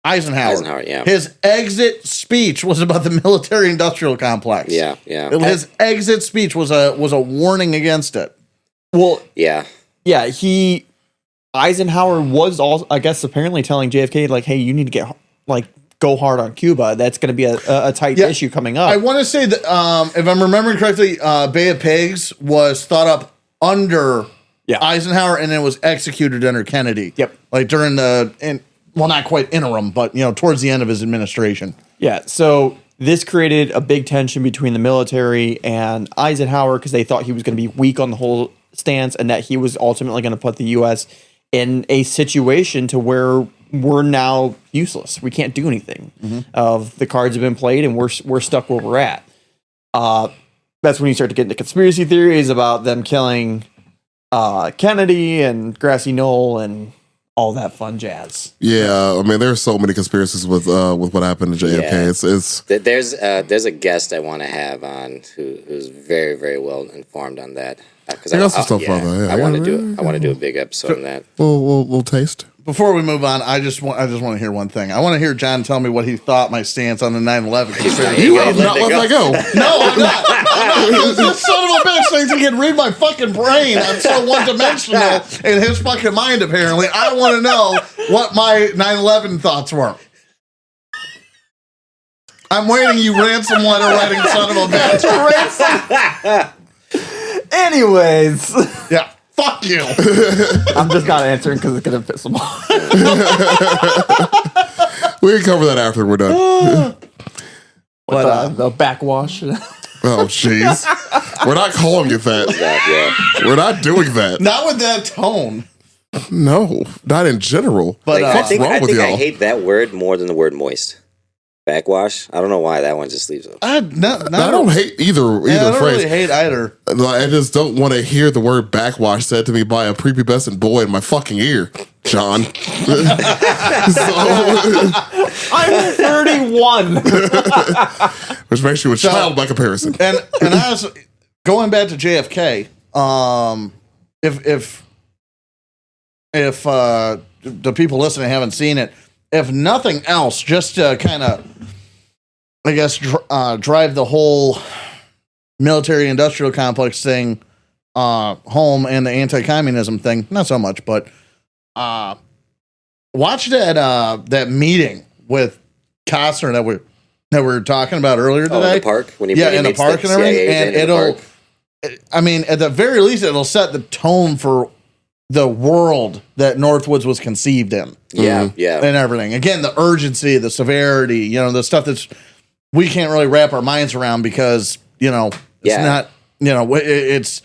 Eisenhower. Eisenhower, yeah. His exit speech was about the military-industrial complex. Yeah, yeah. His exit speech was a warning against it. Well, Yeah. yeah, Eisenhower was also, I guess, apparently telling JFK, like, hey, you need to get, like, go hard on Cuba. That's going to be a tight issue coming up. I want to say that, if I'm remembering correctly, Bay of Pigs was thought up under Eisenhower and then was executed under Kennedy. Yep. Like during not quite interim, but, towards the end of his administration. Yeah, so this created a big tension between the military and Eisenhower because they thought he was going to be weak on the whole stance and that he was ultimately going to put the U.S. in a situation to where we're now useless. We can't do anything. The cards have been played and we're stuck where we're at. That's when you start to get into conspiracy theories about them killing Kennedy and Grassy Knoll and all that fun jazz. Yeah, I mean, there's so many conspiracies with what happened to JFK. Yeah. There's a guest I want to have on who's very, very well informed on that. Because I want to do a big episode on that. We'll taste. Before we move on, I just want to hear one thing. I want to hear John tell me what he thought my stance on the 9/11. You have not let that go. No, I'm not. This son of a bitch thinks he can read my fucking brain. I'm so one-dimensional in his fucking mind, apparently. I want to know what my 9/11 thoughts were. I'm waiting, you ransom letter writing son of a bitch. Anyways. Yeah. Fuck you. I'm just not answering because it's going to piss him off. We can cover that after we're done. But the backwash. Oh, jeez. We're not calling it that. We're not doing that. Not with that tone. No, not in general. But I think wrong with y'all? I hate that word more than the word moist. Backwash. I don't know why that one just leaves it. I don't hate either I don't phrase. really hate either. I just don't want to hear the word backwash said to me by a prepubescent boy in my fucking ear, John. I'm 31. Which makes you a child by comparison. And honestly, going back to JFK, if the people listening haven't seen it, if nothing else, just to kind of, I guess, drive the whole military-industrial complex thing home and the anti-communism thing, not so much, but watch that meeting with Costner that we were talking about earlier today. In the park? When he in the park and everything. And it'll, I mean, at the very least, it'll set the tone for the world that Northwoods was conceived in. Yeah, yeah. And everything. Again, the urgency, the severity, the stuff that's we can't really wrap our minds around because, it's not, it's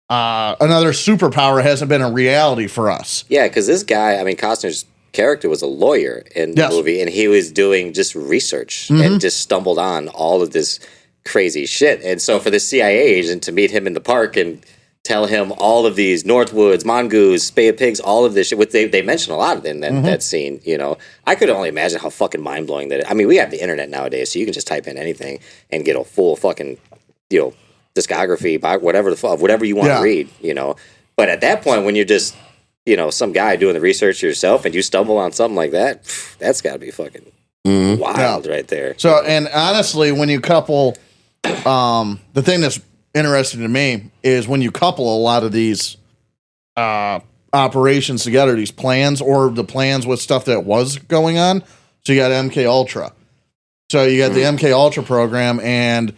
another superpower hasn't been a reality for us. Yeah, because this guy, I mean, Costner's character was a lawyer in the movie, and he was doing just research and just stumbled on all of this crazy shit. And so for the CIA agent to meet him in the park and tell him all of these Northwoods, Mongoose, Bay of Pigs, all of this shit. Which they mention a lot of it in that scene. I could only imagine how fucking mind blowing that is. I mean, we have the internet nowadays, so you can just type in anything and get a full fucking discography by whatever you want to read. But at that point, when you're just some guy doing the research yourself and you stumble on something like that, that's got to be fucking wild right there. So, and honestly, when you couple the thing that's interesting to me is when you couple a lot of these operations together, these plans or the plans with stuff that was going on. So you got MK Ultra. So you got the MK Ultra program, and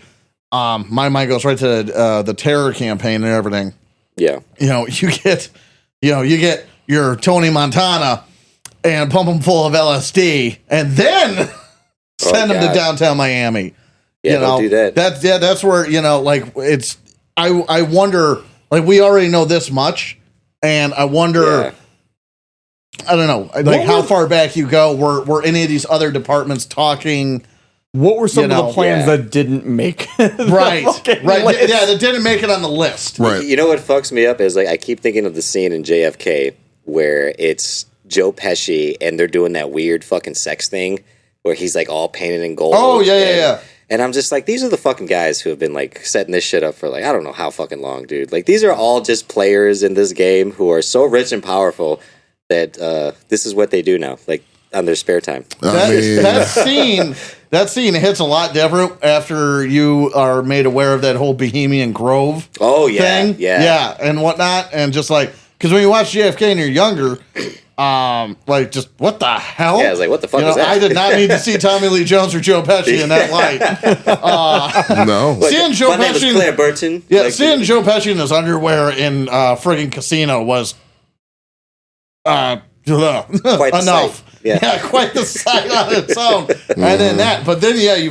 my mind goes right to the terror campaign and everything. Yeah, you get your Tony Montana and pump them full of LSD, and then send them to downtown Miami. Yeah, don't do that. That's where it's. I wonder. Like, we already know this much, and I wonder. I don't know. Like, how far back you go? Were any of these other departments talking? What were some of the plans that didn't make right? List? Yeah, that didn't make it on the list. Right. You know what fucks me up is I keep thinking of the scene in JFK where it's Joe Pesci and they're doing that weird fucking sex thing where he's all painted in gold. Oh yeah. And I'm just these are the fucking guys who have been setting this shit up for I don't know how fucking long, dude. These are all just players in this game who are so rich and powerful that this is what they do now. on their spare time. That scene hits a lot different after you are made aware of that whole Bohemian Grove thing. Yeah, and whatnot. And just like, because when you watch JFK and you're younger, like, just what the hell? Yeah, I was like, what the fuck is that? I did not need to see Tommy Lee Jones or Joe Pesci in that light. No. Seeing Joe My name is Pesci, Claire Burton. yeah, seeing Joe Pesci in his underwear in friggin' Casino was Quite the enough. sight. Yeah. Quite the sight on its own. And then that, but then you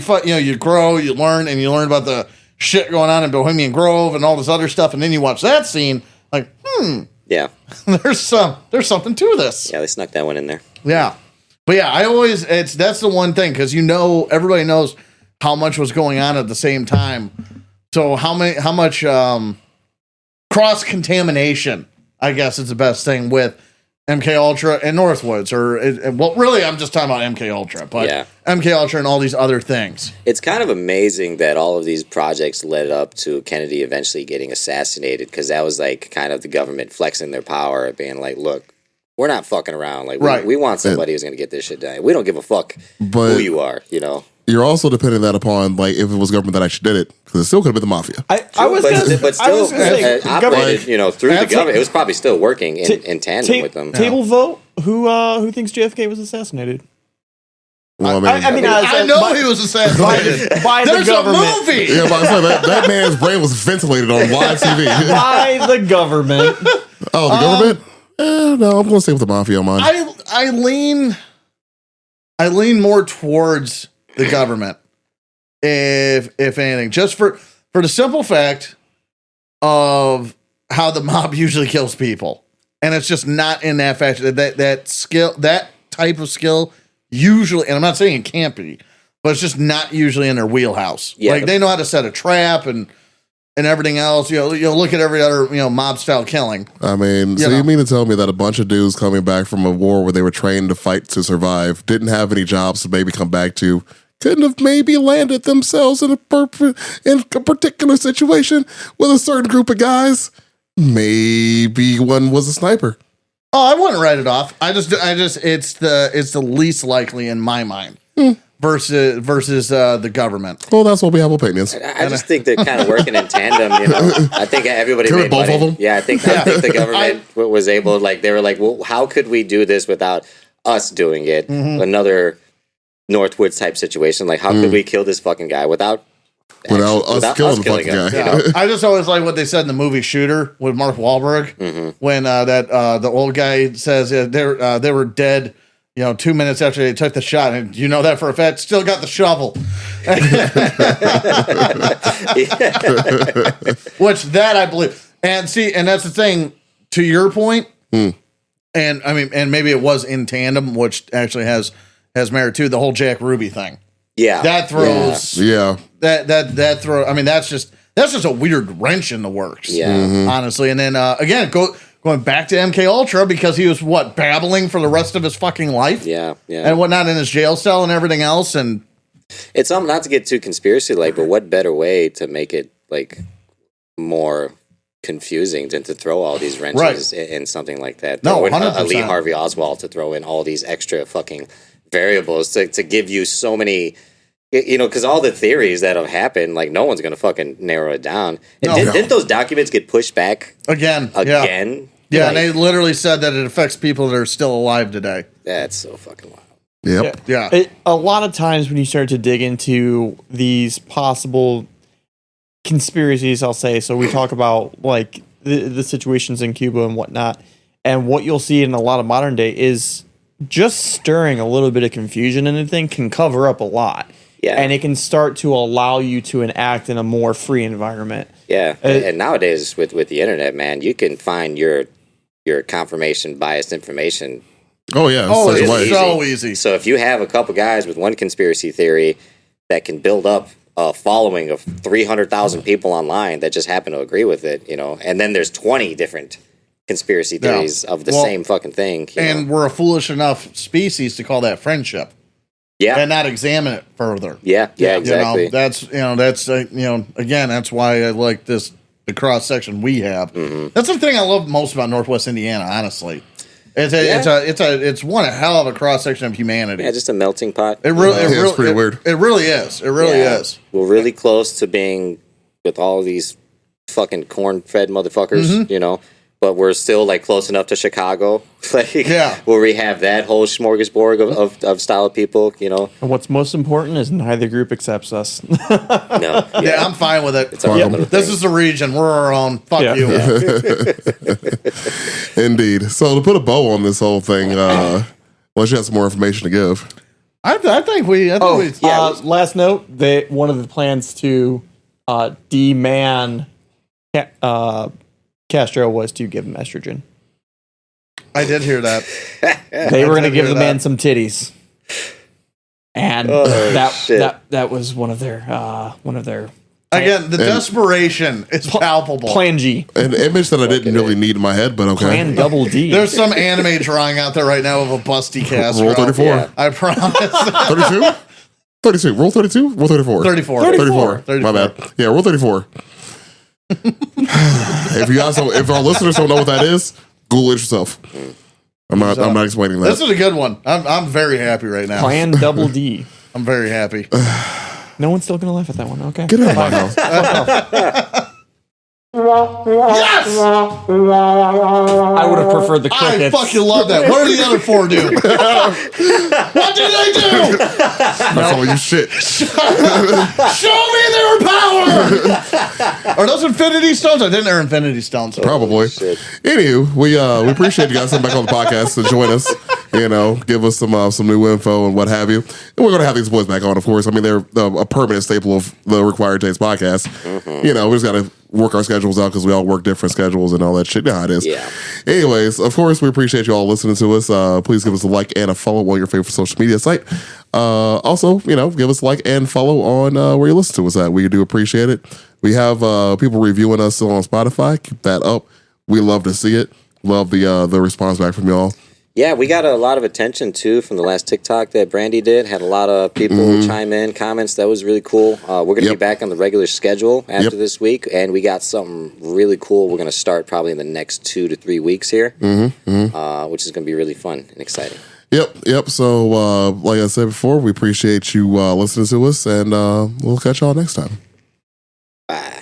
grow, you learn about the shit going on in Bohemian Grove and all this other stuff, and then you watch that scene, like, Yeah. there's something to this. Yeah, they snuck that one in there. Yeah. But yeah, that's the one thing, because everybody knows how much was going on at the same time. So how much cross contamination, I guess, is the best thing with MK Ultra and Northwoods, really, I'm just talking about MK Ultra, but Yeah. MK Ultra and all these other things. It's kind of amazing that all of these projects led up to Kennedy eventually getting assassinated, because that was like kind of the government flexing their power, being like, look, we're not fucking around. Like, Right. we want somebody who's going to get this shit done. We don't give a fuck But- who you are, you know? You're also depending that upon, like, if it was government that actually did it, because it still could have been the mafia. I was but, gonna, but I still was gonna say, operated, through the That's government. It was probably still working in tandem with them. Table vote. Who thinks JFK was assassinated? Well, I mean, I know he was assassinated. by the There's government. a movie. Yeah, but I was like, that man's brain was ventilated on live TV. By the government. Oh, the government? No, I'm going to stay with the mafia on mine. I lean more towards the government, if anything, just for the simple fact of how the mob usually kills people, and it's just not in that fashion. That type of skill usually, and I'm not saying it can't be, but it's just not usually in their wheelhouse. Yeah, like, they know how to set a trap and everything else. You'll look at every other mob style killing. I mean, you mean to tell me that a bunch of dudes coming back from a war where they were trained to fight to survive, didn't have any jobs to maybe come back to, couldn't have maybe landed themselves in a particular situation with a certain group of guys? Maybe one was a sniper. Oh, I wouldn't write it off. I just it's the least likely in my mind versus the government. Well, that's what we have opinions. I just think they're kind of working in tandem, I think everybody Could made both money. of them? Yeah, I think the government was able, like, they were like, well, how could we do this without us doing it? Another Northwoods type situation. Like, how could we kill this fucking guy without us killing the fucking guy? You know? I just always like what they said in the movie Shooter with Mark Wahlberg when the old guy says they were dead 2 minutes after they took the shot, and you know that for a fact. Still got the shovel. Which that I believe. And that's the thing, to your point, and I mean, and maybe it was in tandem, which actually has merit too, the whole Jack Ruby thing. Yeah. That throws that throw, I mean, that's just a weird wrench in the works. Yeah. Honestly. And then again, going back to MK Ultra, because he was babbling for the rest of his fucking life. Yeah. And whatnot in his jail cell and everything else. And it's not to get too conspiracy like, but what better way to make it like more confusing than to throw all these wrenches in something like that? No, Throw in 100%. a Lee Harvey Oswald to throw in all these extra fucking variables to give you so many, because all the theories that have happened, like, no one's gonna fucking narrow it down. And didn't those documents get pushed back again? Yeah, and they literally said that it affects people that are still alive today. That's so fucking wild. Yep. Yeah. A lot of times when you start to dig into these possible conspiracies, I'll say, so we talk about like the situations in Cuba and whatnot, and what you'll see in a lot of modern day is just stirring a little bit of confusion in a thing can cover up a lot. Yeah. And it can start to allow you to enact in a more free environment. Yeah. And nowadays with the internet, man, you can find your confirmation biased information. Oh, yeah. Oh, such a it's way. so easy. So if you have a couple guys with one conspiracy theory that can build up a following of 300,000 people online that just happen to agree with it, and then there's 20 different conspiracy theories of the same fucking thing. And we're a foolish enough species to call that friendship. Yeah. And not examine it further. Yeah, exactly. That's again, that's why I like the cross section we have. Mm-hmm. That's the thing I love most about Northwest Indiana, honestly. It's one hell of a cross section of humanity. Yeah, just a melting pot. It's pretty weird. It really is. It really is. We're really close to being with all these fucking corn-fed motherfuckers, you know. But we're still like close enough to Chicago, where we have that whole smorgasbord of style of people, you know. And what's most important is neither group accepts us. No, Yeah, I'm fine with it. it's our own little This thing. is the region. We're our own. Fuck Yeah. you. Indeed. So to put a bow on this whole thing, unless you have some more information to give. I think we. Last note: one of the plans to deman Castro was to give him estrogen. I did hear that. They were going to give the hear man that. some titties, and that was one of their Again, the desperation is palpable. Plan G, An image that I didn't really need in my head, but okay. Plan Double D. There's some anime drawing out there right now of a busty Castro. Roll 34. Yeah. I promise. 32? 32. Roll 32? Roll 34. 34. 34. My bad. Yeah, roll 34. If our listeners don't know what that is, Google it yourself. I'm not explaining that. This is a good one. I'm very happy right now. Plan Double D. I'm very happy. No one's still going to laugh at that one. Okay. Get out of my house. Yes! I would have preferred the I crickets. fucking love that. What do the other four do? What do they do? That's all you shit. Show me their power! Are those Infinity Stones? I didn't earn Infinity Stones. Probably. Anywho, we appreciate you guys coming back on the podcast to join us. You know, give us some new info and what have you. And we're gonna have these boys back on, of course. I mean, they're a permanent staple of the Required Taste podcast. You know, we just gotta work our schedules out because we all work different schedules and all that shit. You know how it is. Yeah. Anyways, of course, we appreciate you all listening to us. Please give us a like and a follow on your favorite social media site. Also, you know, give us a like and follow on where you listen to us at. We do appreciate it. We have people reviewing us still on Spotify. Keep that up. We love to see it. Love the response back from y'all. Yeah, we got a lot of attention too from the last TikTok that Brandy did. Had a lot of people chime in, comments. That was really cool. We're going to be back on the regular schedule after this week, and we got something really cool. We're going to start probably in the next 2 to 3 weeks here, which is going to be really fun and exciting. Yep. So, like I said before, we appreciate you listening to us, and we'll catch y'all next time. Bye.